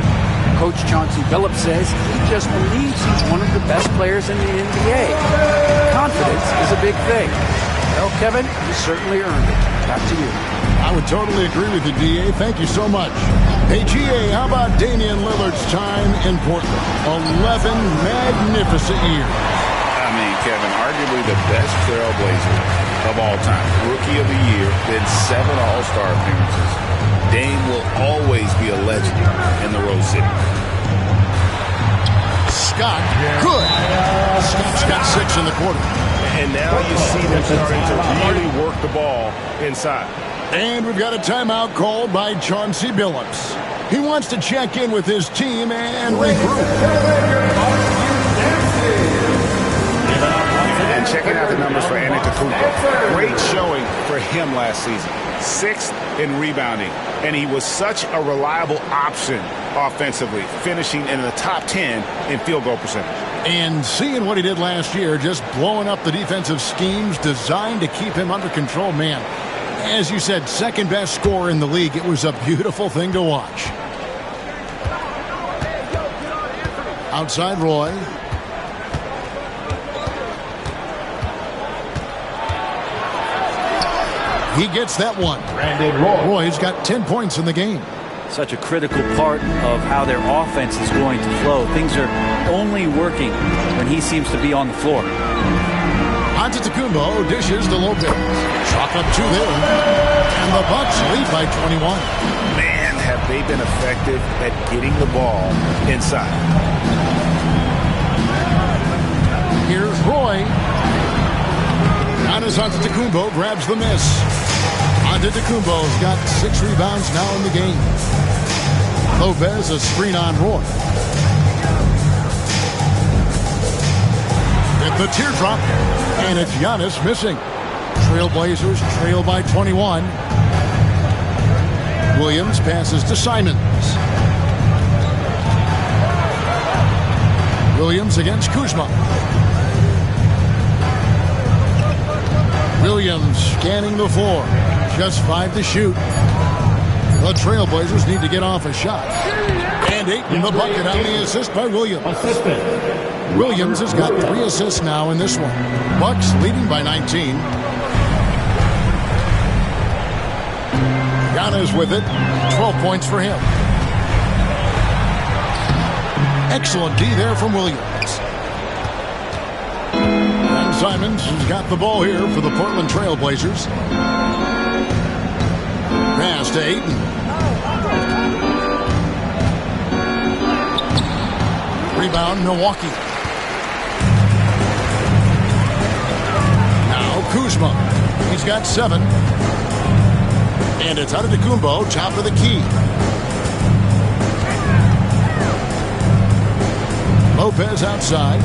Coach Chauncey Billups says he just believes he's one of the best players in the NBA. Confidence is a big thing. Well, Kevin, you certainly earned it. Back to you. I would totally agree with you, D.A. Thank you so much. Hey, G.A., how about Damian Lillard's time in Portland? 11 magnificent years. I mean, Kevin, arguably the best Trailblazer of all time. Rookie of the year, then 7 All-Star appearances. Dame will always be a legend in the Rose City. Scott, good. Scott's got 6 in the quarter. And now you see them starting to really work the ball inside. And we've got a timeout called by Chauncey Billups. He wants to check in with his team and regroup. And checking out the numbers for Antetokounmpo. Great showing for him last season. 6th in rebounding. And he was such a reliable option offensively, finishing in the top 10 in field goal percentage. And seeing what he did last year, just blowing up the defensive schemes designed to keep him under control, man. As you said, second best scorer in the league. It was a beautiful thing to watch. Outside Roy. He gets that one. Roy's got 10 points in the game. Such a critical part of how their offense is going to flow. Things are only working when he seems to be on the floor. Antetokounmpo dishes to Lopez. Chalk up 2 there. And the Bucks lead by 21. Man, have they been effective at getting the ball inside. Here's Roy. Giannis Antetokounmpo grabs the miss. Antetokounmpo's got 6 rebounds now in the game. Lopez a screen on Roy. With the teardrop, and it's Giannis missing. Trailblazers trail by 21. Williams passes to Simons. Williams against Kuzma. Williams scanning the floor. Just 5 to shoot. The Trailblazers need to get off a shot. And 8 in the bucket on the assist by Williams. Williams has got 3 assists now in this one. Bucks leading by 19. Giannis with it. 12 points for him. Excellent D there from Williams. And Simons has got the ball here for the Portland Trailblazers. Pass to Ayton. Rebound, Milwaukee. Now Kuzma. He's got 7. And it's Antetokounmpo, top of the key. Lopez outside.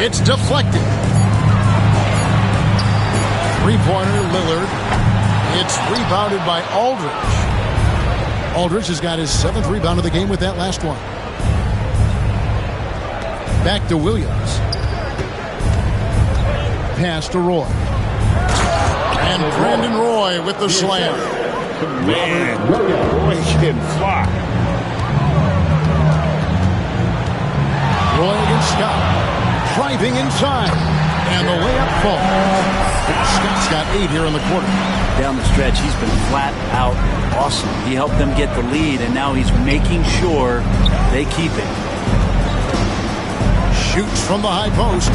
It's deflected. 3-pointer, Lillard. It's rebounded by Aldridge. Aldridge has got his 7th rebound of the game with that last one. Back to Williams. Pass to Roy. And Brandon Roy with the slam. Man, Roy can fly. Roy against Scott. Driving inside. And the layup falls. Scott's got 8 here in the quarter. Down the stretch, he's been flat out awesome. He helped them get the lead, and now he's making sure they keep it. Shoots from the high post.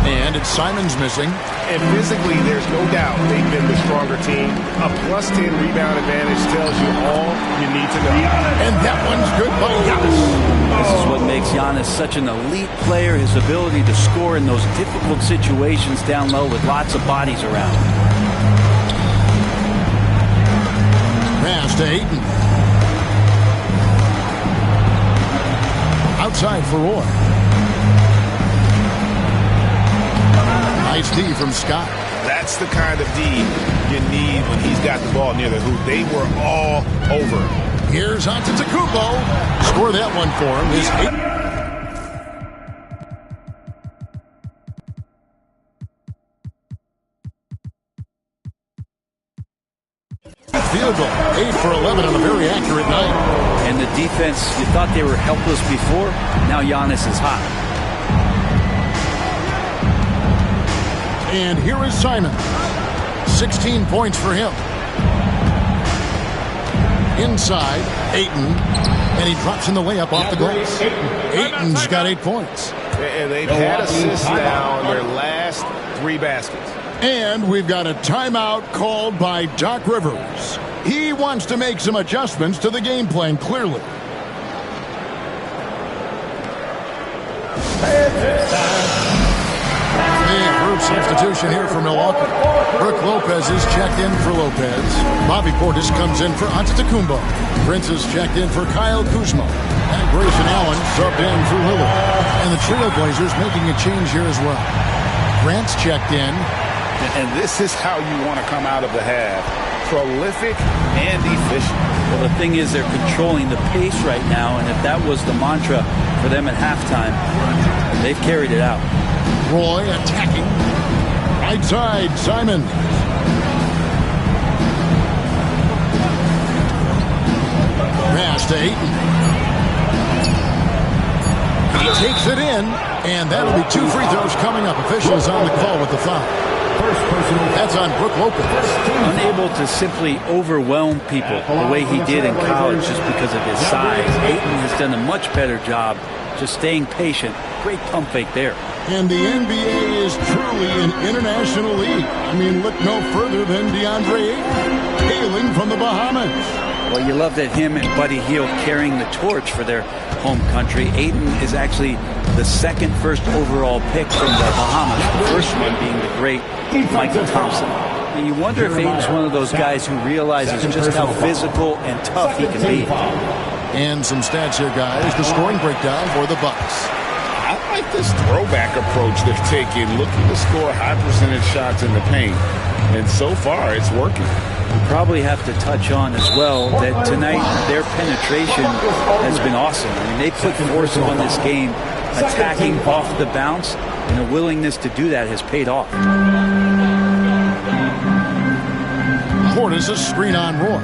And it's Simons missing. And physically, there's no doubt they've been the stronger team. A plus 10 rebound advantage tells you all you need to know. And that one's good by Giannis. This is what makes Giannis such an elite player, his ability to score in those difficult situations down low with lots of bodies around. Pass to Ayton. Outside for Roy. Nice D from Scott. That's the kind of D you need when he's got the ball near the hoop. They were all over. Here's Antetokounmpo. Score that one for him. His field goal. 8 for 11 on a very accurate night. And the defense, you thought they were helpless before. Now Giannis is hot. And here is Simon. 16 points for him. Inside, Ayton. And he drops in the layup off the glass. Ayton's got 8 points. And they've had assists now in their last 3 baskets. And we've got a timeout called by Doc Rivers. He wants to make some adjustments to the game plan, clearly. Group substitution here for Milwaukee. Brook Lopez is checked in for Lopez. Bobby Portis comes in for Antetokounmpo. Prince is checked in for Kyle Kuzma. And Grayson Allen subbed in for Lillard. And the Trailblazers making a change here as well. Grant's checked in. And this is how you want to come out of the half. Prolific and efficient. Well, the thing is they're controlling the pace right now, and if that was the mantra for them at halftime, they've carried it out. Roy attacking. Right side, Simon. Pass to Ayton. He takes it in, and that'll be 2 free throws coming up. Officials on the call with the foul. That's on Brook Lopez. Unable to simply overwhelm people the way he did in college just because of his size. Ayton has done a much better job just staying patient. Great pump fake there. And the NBA is truly an international league. I mean, look no further than DeAndre Ayton, hailing from the Bahamas. Well, you love that him and Buddy Hield carrying the torch for their home country. Ayton is actually the second first overall pick from the Bahamas. The first one being the great Michael Thompson. And you wonder if Ayton's one of those guys who realizes just how physical and tough he can be. And some stats here, guys. The scoring breakdown for the Bucks. I like this throwback approach they're taking, looking to score high percentage shots in the paint. And so far, it's working. We probably have to touch on as well that tonight their penetration has been awesome. I mean, they put force on this game, attacking off the bounce, and a willingness to do that has paid off. Portis a screen on Roy.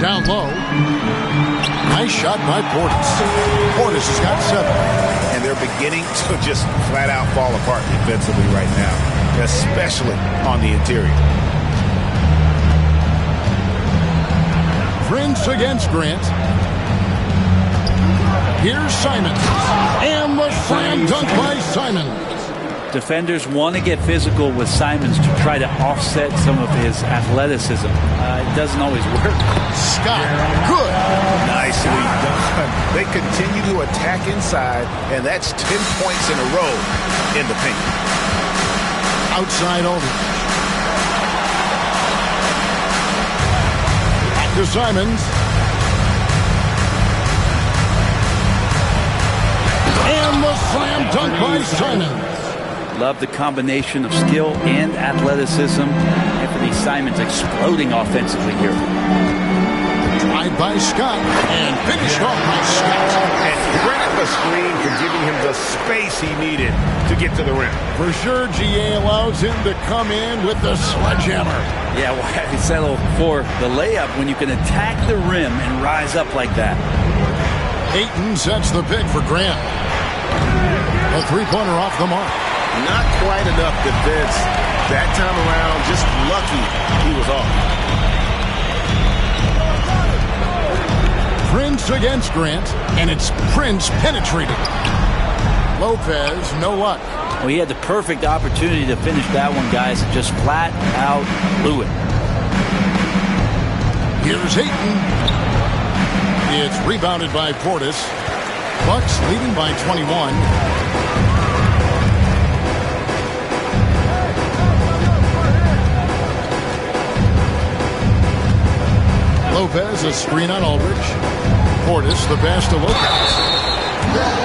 Down low. Nice shot by Portis. Portis has got 7. And they're beginning to just flat out fall apart defensively right now, especially on the interior. Prince against Grant. Here's Simon. And the slam dunk by Simon. Defenders want to get physical with Simons to try to offset some of his athleticism. It doesn't always work. Scott, good. Nicely done. They continue to attack inside, and that's 10 points in a row in the paint. Outside over. Back to Simons. And the slam dunk by Simons. Love the combination of skill and athleticism. Anthony Simons exploding offensively here. Drive by Scott and finished off by Scott. And credit the screen for giving him the space he needed to get to the rim. For sure, GA allows him to come in with the sledgehammer. Yeah, why well, settle for the layup when you can attack the rim and rise up like that? Ayton sets the pick for Grant. A three-pointer off the mark. Not quite enough defense that time around. Just lucky he was off. Prince against Grant, and it's Prince penetrating. Lopez, no luck. Well, he had the perfect opportunity to finish that one, guys, and just flat out blew it. Here's Ayton. It's rebounded by Portis. Bucks leading by 21. Lopez, a screen on Aldridge. Portis, the pass to Lopez.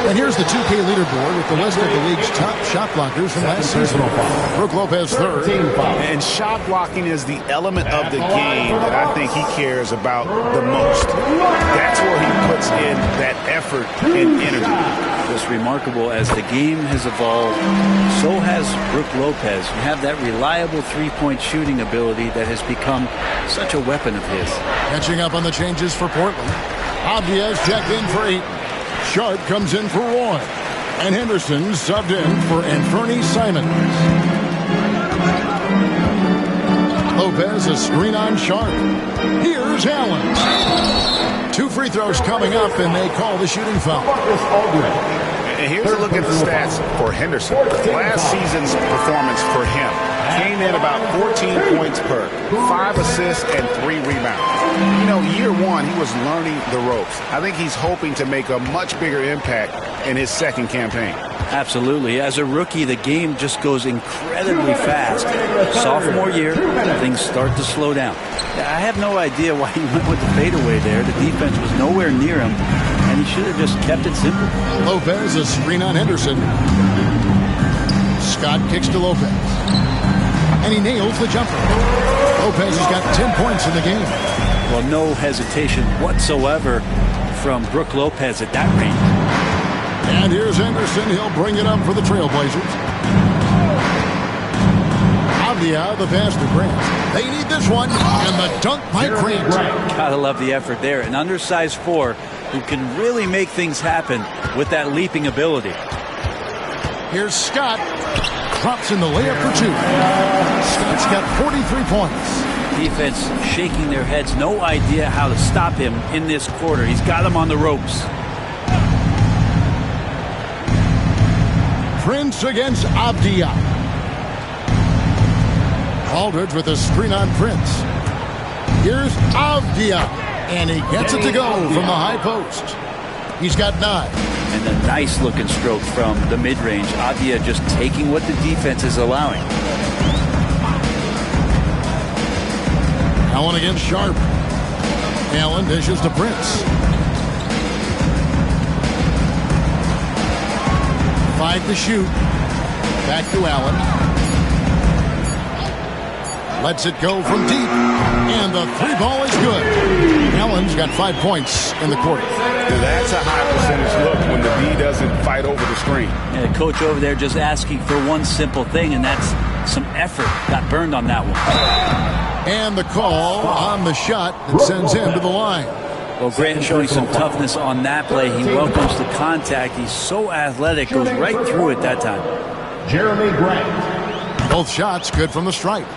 And here's the 2K leaderboard with the list of the league's top shot blockers from last season. Brook Lopez third. And shot blocking is the element of the game that I think he cares about the most. That's where he puts in that effort and energy. Just remarkable, as the game has evolved, so has Brook Lopez. You have that reliable three-point shooting ability that has become such a weapon of his. Catching up on the changes for Portland. Abdias checked in for 8. Sharp comes in for Roy. And Henderson subbed in for Anthony Simons. Lopez, a screen on Sharp. Here's Allen. 2 free throws coming up, and they call the shooting foul. And here's a look at the stats for Henderson. Last season's performance for him came in about 14 points per, 5 assists, and 3 rebounds. You know, year one, he was learning the ropes. I think he's hoping to make a much bigger impact in his second campaign. Absolutely. As a rookie, the game just goes incredibly fast. Sophomore year, things start to slow down. I have no idea why he went with the fadeaway there. The defense was nowhere near him, and he should have just kept it simple. Lopez, a screen on Henderson. Scott kicks to Lopez. And he nails the jumper. Lopez has got 10 points in the game. Well, no hesitation whatsoever from Brook Lopez at that range. And here's Henderson. He'll bring it up for the Trailblazers. Avdia, the pass to Grant. They need this one. And the dunk by Grant. Gotta love the effort there. An undersized 4 who can really make things happen with that leaping ability. Here's Scott. Drops in the layup for 2. Scott's got 43 points. Defense shaking their heads. No idea how to stop him in this quarter. He's got him on the ropes. Prince against Abdia. Aldridge with a screen on Prince. Here's Abdia. And he gets it to go from the high post. He's got 9. And a nice looking stroke from the mid-range. Abdia just taking what the defense is allowing. Allen against Sharp. Allen dishes to Prince. 5 to shoot. Back to Allen. Lets it go from deep. And the 3 ball is good. Allen's got 5 points in the quarter. That's a high percentage look when the D doesn't fight over the screen. And the coach over there just asking for one simple thing, and that's some effort. Got burned on that one. And the call on the shot that sends him to the line. Well, Grant showing some toughness on that play. He welcomes the contact. He's so athletic, goes right through it that time. Jeremy Grant. Both shots good from the stripe.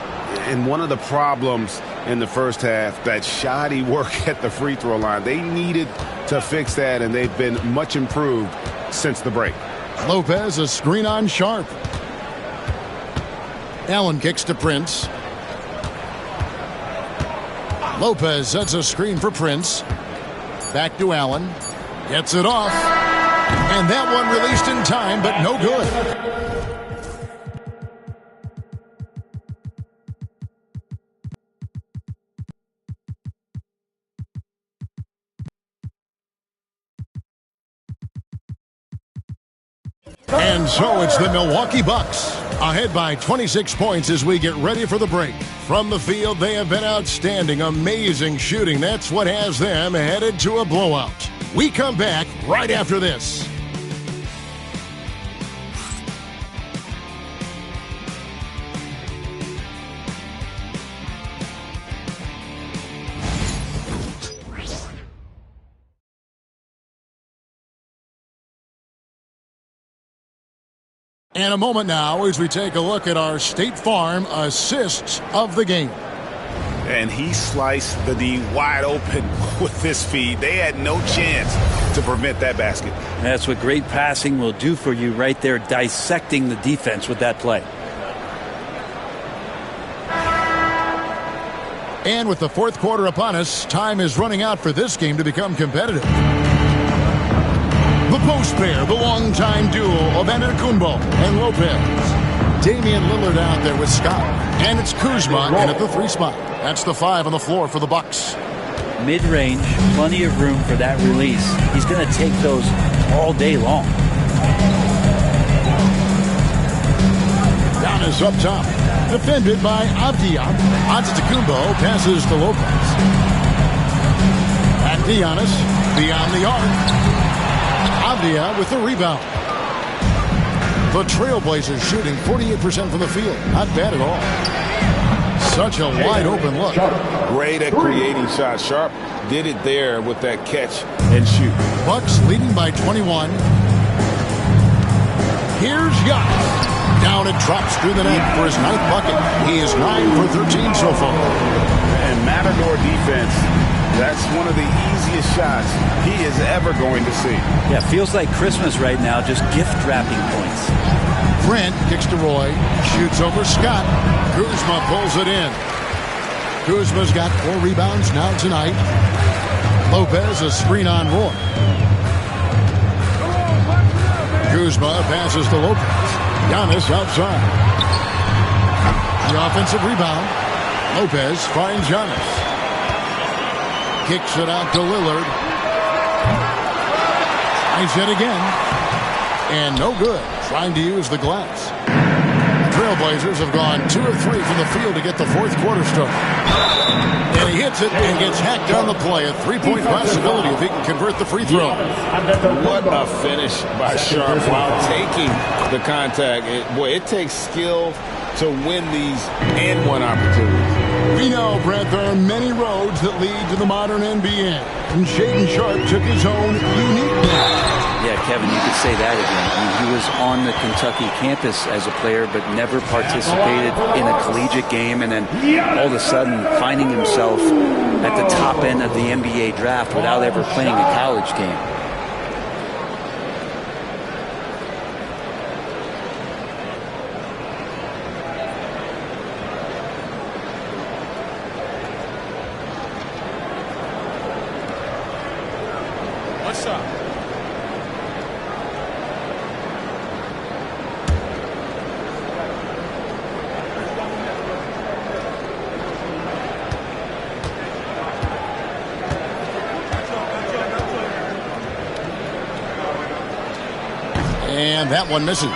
And one of the problems in the first half, that shoddy work at the free throw line. They needed to fix that, and they've been much improved since the break. Lopez, a screen on Sharp. Allen kicks to Prince. Lopez sets a screen for Prince. Back to Allen. Gets it off. And that one released in time, but no good. And so it's the Milwaukee Bucks, ahead by 26 points as we get ready for the break. From the field, they have been outstanding, amazing shooting. That's what has them headed to a blowout. We come back right after this. And a moment now as we take a look at our State Farm assists of the game. And he sliced the D wide open with this feed. They had no chance to prevent that basket. That's what great passing will do for you right there, dissecting the defense with that play. And with the fourth quarter upon us, time is running out for this game to become competitive. The post pair, the longtime duo of Antetokounmpo and Lopez. Damian Lillard out there with Scott. And it's Kuzma in at the 3 spot. That's the 5 on the floor for the Bucks. mid-range, plenty of room for that release. He's going to take those all day long. Giannis up top. Defended by Avdia. Antetokounmpo passes to Lopez. Back to Giannis. Beyond the arc. Avdia with the rebound. The Trailblazers shooting 48% from the field. Not bad at all. Such a wide open look. Great at creating shots. Sharp did it there with that catch and shoot. Bucks leading by 21. Here's Giannis. Down and drops through the net for his 9th bucket. He is 9 for 13 so far. And Matador defense, that's one of the easiest shots he is ever going to see. Yeah, feels like Christmas right now, just gift wrapping points. Grant kicks to Roy, shoots over Scott. Kuzma pulls it in. Kuzma's got 4 rebounds now tonight. Lopez a screen on Roy. Kuzma passes to Lopez. Giannis outside. The offensive rebound. Lopez finds Giannis. Kicks it out to Lillard. Tries it again. And no good. Trying to use the glass. The Trailblazers have gone 2 of 3 from the field to get the fourth quarter started. And he hits it and gets hacked on the play. A 3-point possibility if he can convert the free throw. What a finish by Sharp while taking the contact. It takes skill to win these and one opportunities. We know, Brett, there are many roads that lead to the modern NBA. And Shaedon Sharp took his own unique path. Yeah, Kevin, you could say that again. I mean, he was on the Kentucky campus as a player, but never participated in a collegiate game. And then all of a sudden finding himself at the top end of the NBA draft without ever playing a college game. What's up? And that one misses.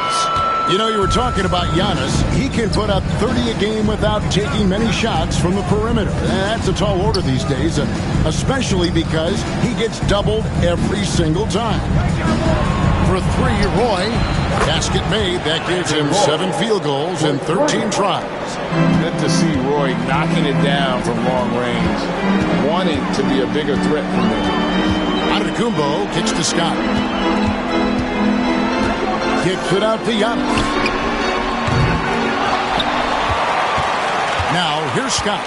You know, you were talking about Giannis. He can put up 30 a game without taking many shots from the perimeter. That's a tall order these days, especially because he gets doubled every single time. For 3, Roy. Basket made. That gives him 7 field goals and 13 tries. Good to see Roy knocking it down from long range, wanting to be a bigger threat from them. Antetokounmpo kicks to Scott. Kicks it out to Giannis. Now, here's Scott.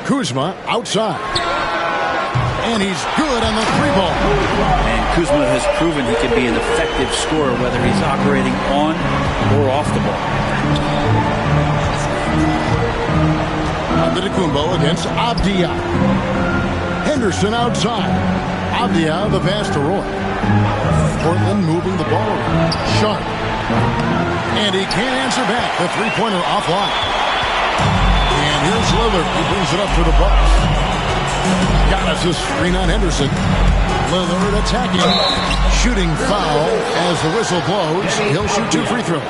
Kuzma outside. And he's good on the 3-ball. And Kuzma has proven he can be an effective scorer, whether he's operating on or off the ball. Antetokounmpo against Avdia. Henderson outside. Avdia, the pass to Roy. Portland moving the ball around. Sharp. And he can't answer back. The 3-pointer offline. And here's Lillard. He brings it up for the Bucks. Giannis' screen on Henderson. Lillard attacking. Shooting foul as the whistle blows. He'll shoot 2 free throws.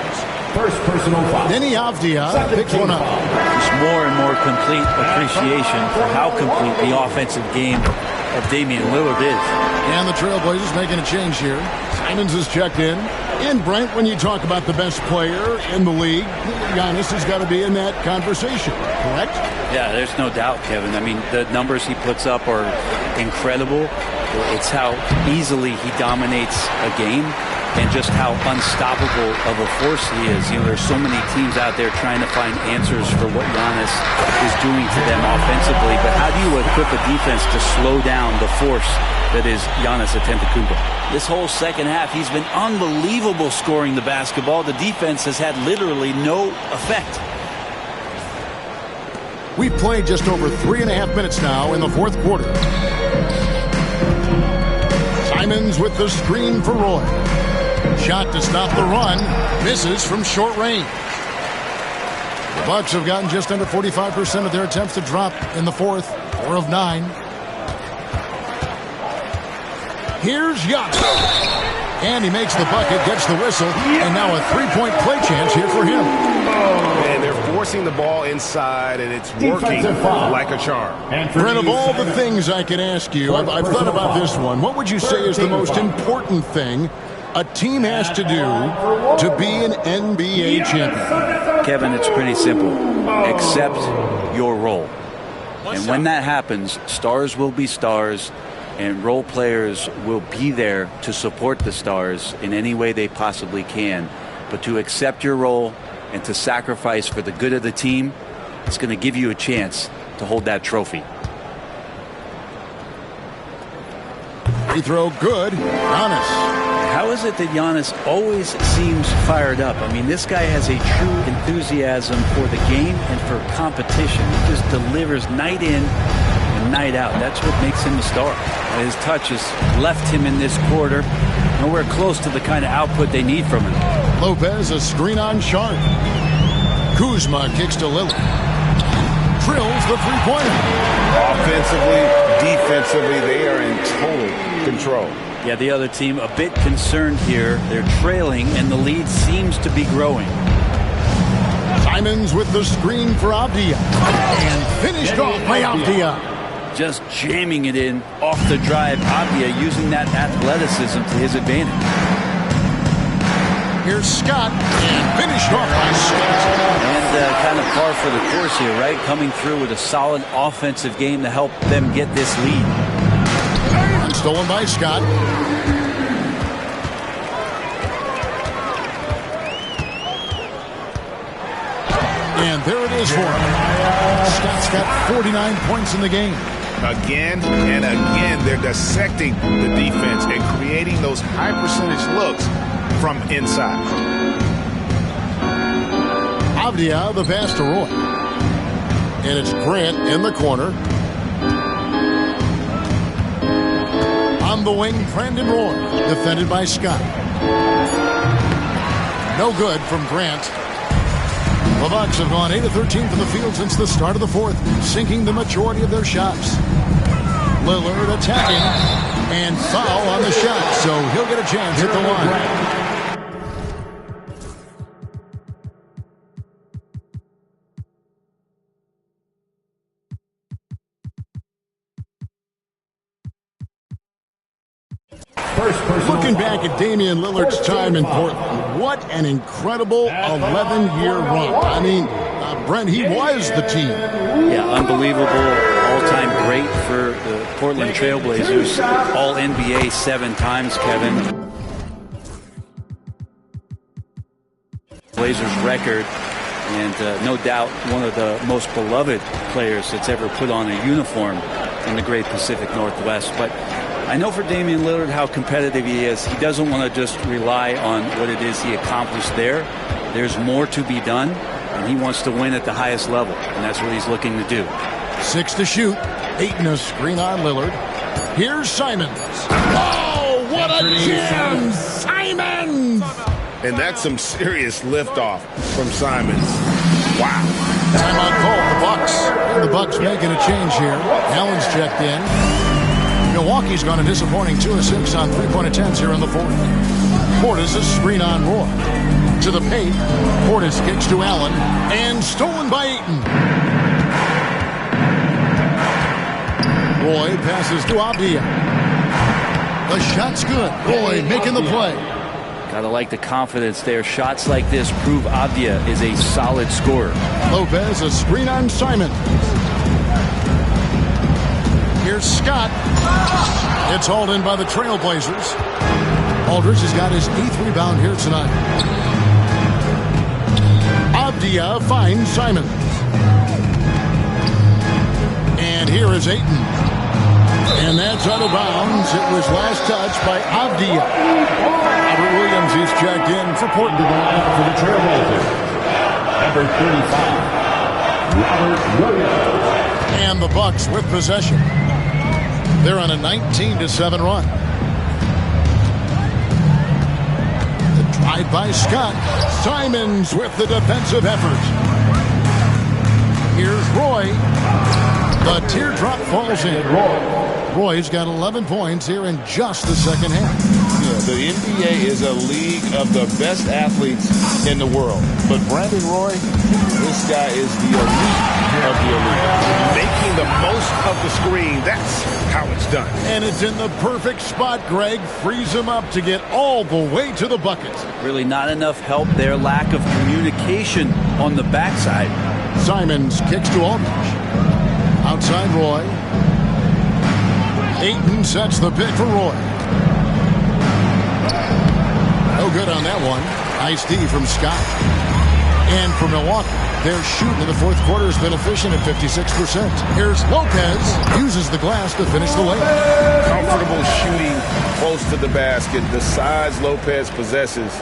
First personal foul. Denny Avdia picks one up. Just more and more complete appreciation for how complete the offensive game of Damian Lillard is. And the Trailblazers making a change here. Simons is checked in. And Brent, when you talk about the best player in the league, Giannis has got to be in that conversation, correct? Yeah, there's no doubt, Kevin. I mean, the numbers he puts up are incredible. It's how easily he dominates a game and just how unstoppable of a force he is. You know, there's so many teams out there trying to find answers for what Giannis is doing to them offensively, but how do you equip a defense to slow down the force that is Giannis Antetokounmpo? This whole second half, he's been unbelievable scoring the basketball. The defense has had literally no effect. We've played just over 3.5 minutes now in the fourth quarter. Simons with the screen for Roy. Shot to stop the run. Misses from short range. The Bucks have gotten just under 45% of their attempts to drop in the fourth. 4 of 9. Here's Giannis. And he makes the bucket, gets the whistle, and now a three-point play chance here for him. And they're forcing the ball inside, and it's working like a charm. Brent, of all the things I could ask you, I've thought about this one. What would you say is the most important thing a team has to do to be an NBA champion? Kevin, it's pretty simple. Accept your role. And when that happens, stars will be stars, and role players will be there to support the stars in any way they possibly can. But to accept your role and to sacrifice for the good of the team, it's going to give you a chance to hold that trophy. Free throw good. Giannis. How is it that Giannis always seems fired up? I mean, this guy has a true enthusiasm for the game and for competition. He just delivers night in and night out. That's what makes him a star. His touch has left him in this quarter nowhere close to the kind of output they need from him. Lopez, a screen on Sharp. Kuzma kicks to Lillard. Drills the three-pointer. Offensively, defensively, they are in total control. Yeah, the other team a bit concerned here. They're trailing, and the lead seems to be growing. Simons with the screen for Avdia. And finished off by Avdia. Just jamming it in off the drive. Avdia using that athleticism to his advantage. Here's Scott, and finished off by Scott. And kind of par for the course here, right? Coming through with a solid offensive game to help them get this lead. Stolen by Scott. And there it is for him. Scott's got 49 points in the game. Again and again, they're dissecting the defense and creating those high percentage looks from inside. Avdia, the pass to Roy. And it's Grant in the corner. On the wing, Brandon Roy, defended by Scott. No good from Grant. The Bucks have gone 8 of 13 from the field since the start of the fourth, sinking the majority of their shots. Lillard attacking, and foul on the shot, so he'll get a chance at the line. Looking back at Damian Lillard's time in Portland, what an incredible 11-year run. I mean, Brent, he was the team. Yeah, unbelievable, all-time great for the Portland Trailblazers. All-NBA 7 times, Kevin. Blazers record, and no doubt one of the most beloved players that's ever put on a uniform in the great Pacific Northwest. But I know for Damian Lillard how competitive he is. He doesn't want to just rely on what it is he accomplished there. There's more to be done, and he wants to win at the highest level, and that's what he's looking to do. 6 to shoot. Ayton a screen on Lillard. Here's Simons. Oh, what a jam! Simons! And that's some serious liftoff from Simons. Wow. Timeout called, the Bucks. And the Bucks making a change here. Allen's checked in. Milwaukee's gone a disappointing 2 of 6 on three-point attempts here in the fourth. Portis a screen on Roy. To the paint. Portis kicks to Allen. And stolen by Ayton. Roy passes to Avdia. The shot's good. Roy making the play. Gotta like the confidence there. Shots like this prove Avdia is a solid scorer. Lopez a screen on Simon. Here's Scott. It's hauled in by the Trailblazers. Aldridge has got his 8th rebound here tonight. Avdia finds Simons. And here is Ayton. And that's out of bounds. It was last touched by Avdia. Robert Williams, he's checked in for Portland. For the Trailblazers, number 35, Robert Williams. And the Bucks with possession. They're on a 19-7 run. The drive by Scott. Simons with the defensive effort. Here's Roy. The teardrop falls in. Roy's got 11 points here in just the second half. Yeah, the NBA is a league of the best athletes in the world. But Brandon Roy, this guy is the elite of the elite. Making the most of the screen. That's how it's done. And it's in the perfect spot. Greg frees him up to get all the way to the bucket. Really not enough help there. Lack of communication on the backside. Simons kicks to Aldridge. Outside Roy. Ayton sets the pick for Roy. No good on that one. Nice D from Scott. And for Milwaukee, their shooting in the fourth quarter has been efficient at 56%. Here's Lopez. Uses the glass to finish the layup. Comfortable shooting close to the basket. The size Lopez possesses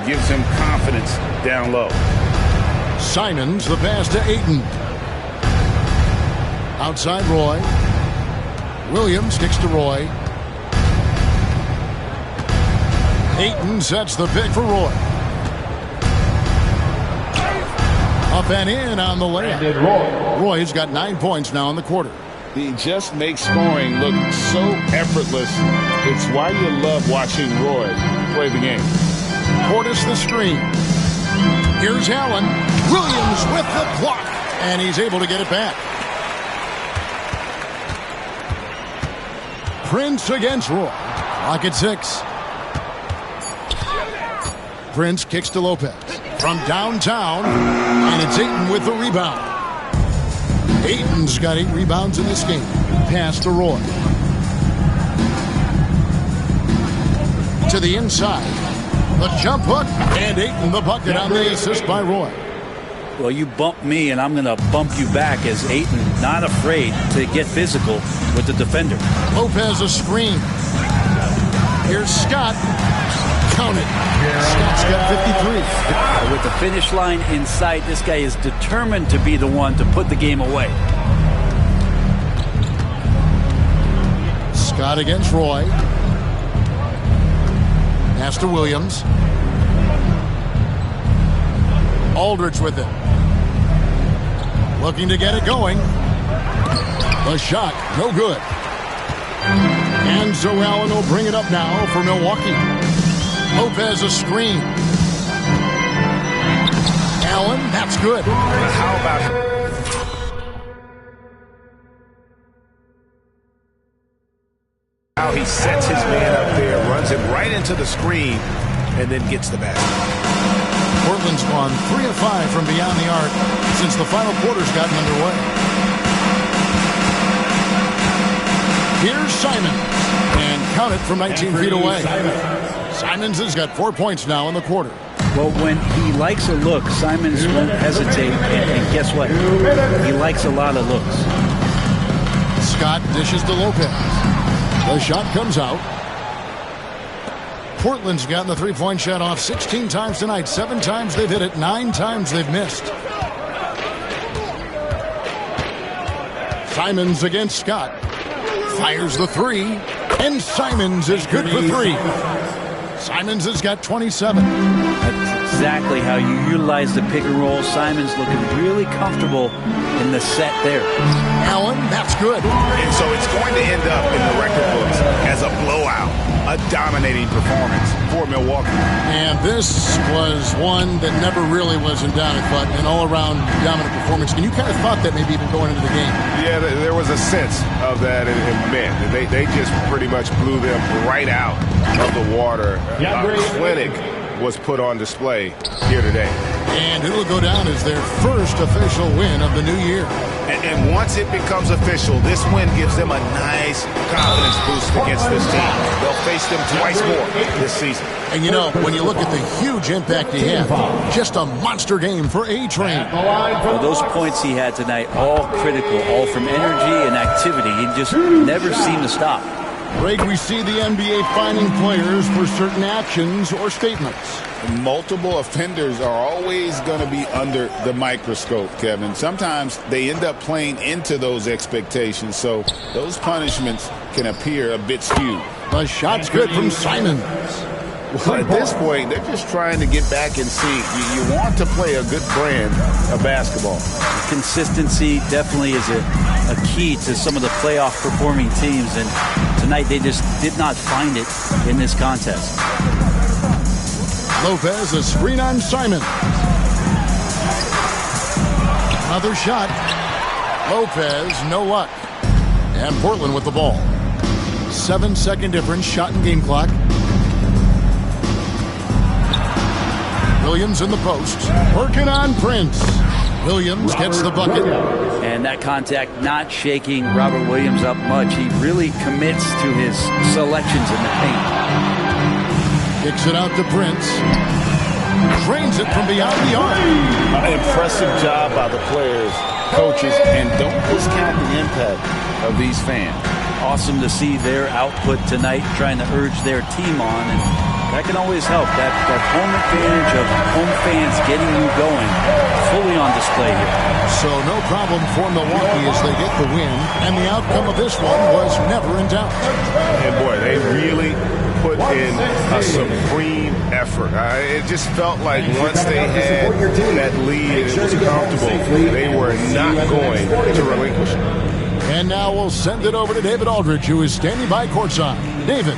gives him confidence down low. Simons, the pass to Ayton. Outside Roy. Williams kicks to Roy. Ayton sets the pick for Roy. Up and in on the layup. Roy's got 9 points now in the quarter. He just makes scoring look so effortless. It's why you love watching Roy play the game. Portis the screen. Here's Allen. Williams with the block. And he's able to get it back. Prince against Roy. Clock at 6. Prince kicks to Lopez. From downtown. And it's Ayton with the rebound. Ayton's got 8 rebounds in this game. Pass to Roy. To the inside. The jump hook. And Ayton the bucket on the assist by Roy. Well, you bump me, and I'm going to bump you back as Ayton not afraid to get physical with the defender. Lopez a screen. Here's Scott. Count it. Scott's got 53. With the finish line in sight, this guy is determined to be the one to put the game away. Scott against Roy. Pass to Williams. Aldridge with it. Looking to get it going. The shot, no good. And so Allen will bring it up now for Milwaukee. Lopez a screen. Allen, that's good. How about how he sets his man up there, runs it right into the screen, and then gets the basket. Portland's gone 3 of 5 from beyond the arc since the final quarter's gotten underway. Here's Simons. And count it from 19 feet away. Simons has got 4 points now in the quarter. Well, when he likes a look, Simons won't hesitate. And guess what? He likes a lot of looks. Scott dishes to Lopez. The shot comes out. Portland's gotten the three-point shot off 16 times tonight. 7 times they've hit it. 9 times they've missed. Simons against Scott. Fires the 3. And Simons is good for 3. Simons has got 27. That's exactly how you utilize the pick and roll. Simons looking really comfortable in the set there. Allen, that's good. And so it's going to end up in the record books as a blowout, a dominating performance for Milwaukee. And this was one that never really was in doubt, but an all-around dominant performance. And you kind of thought that maybe even going into the game. Yeah, there was a sense of that in men. They just pretty much blew them right out of the water. A clinic was put on display here today. And it'll go down as their first official win of the new year. And once it becomes official, this win gives them a nice confidence boost against this team. They'll face them twice more this season. And you know, when you look at the huge impact he had, just a monster game for A-Train. Well, those points he had tonight, all critical, all from energy and activity. He just never seemed to stop. Greg, we see the NBA fining players for certain actions or statements. Multiple offenders are always going to be under the microscope, Kevin. Sometimes they end up playing into those expectations, so those punishments can appear a bit skewed. The shot's good from Simons. Well, at this point, they're just trying to get back in sync. You want to play a good brand of basketball. Consistency definitely is a key to some of the playoff performing teams, and tonight they just did not find it in this contest. Lopez, a screen on Simon. Another shot. Lopez, no luck. And Portland with the ball. 7-second difference, shot and game clock. Williams in the post, working on Prince. Williams gets the bucket. And that contact not shaking Robert Williams up much. He really commits to his selections in the paint. Kicks it out to Prince. Drains it from beyond the arc. Impressive job by the players, coaches, and don't discount the impact of these fans. Awesome to see their output tonight, trying to urge their team on, and that can always help. That home advantage of home fans getting you going, fully on display here. So no problem for Milwaukee as they get the win, and the outcome of this one was never in doubt. And boy, they really put in a supreme effort. It just felt like once they had that lead and it was comfortable, they were not going to relinquish it. And now we'll send it over to David Aldridge, who is standing by courtside. David.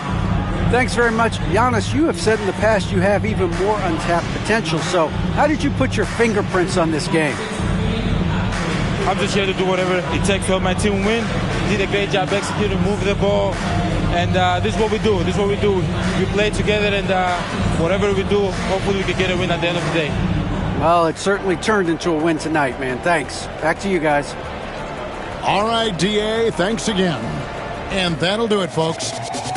Thanks very much. Giannis, you have said in the past you have even more untapped potential. So how did you put your fingerprints on this game? I'm just here to do whatever it takes to help my team win. Did a great job executing, moving the ball. And this is what we do. This is what we do. We play together, and whatever we do, hopefully we can get a win at the end of the day. Well, it certainly turned into a win tonight, man. Thanks. Back to you guys. All right, DA, thanks again. And that'll do it, folks.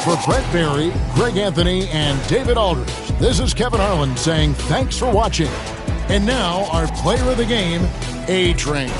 For Brett Barry, Greg Anthony, and David Aldridge, this is Kevin Harlan saying thanks for watching. And now, our player of the game, A-Train.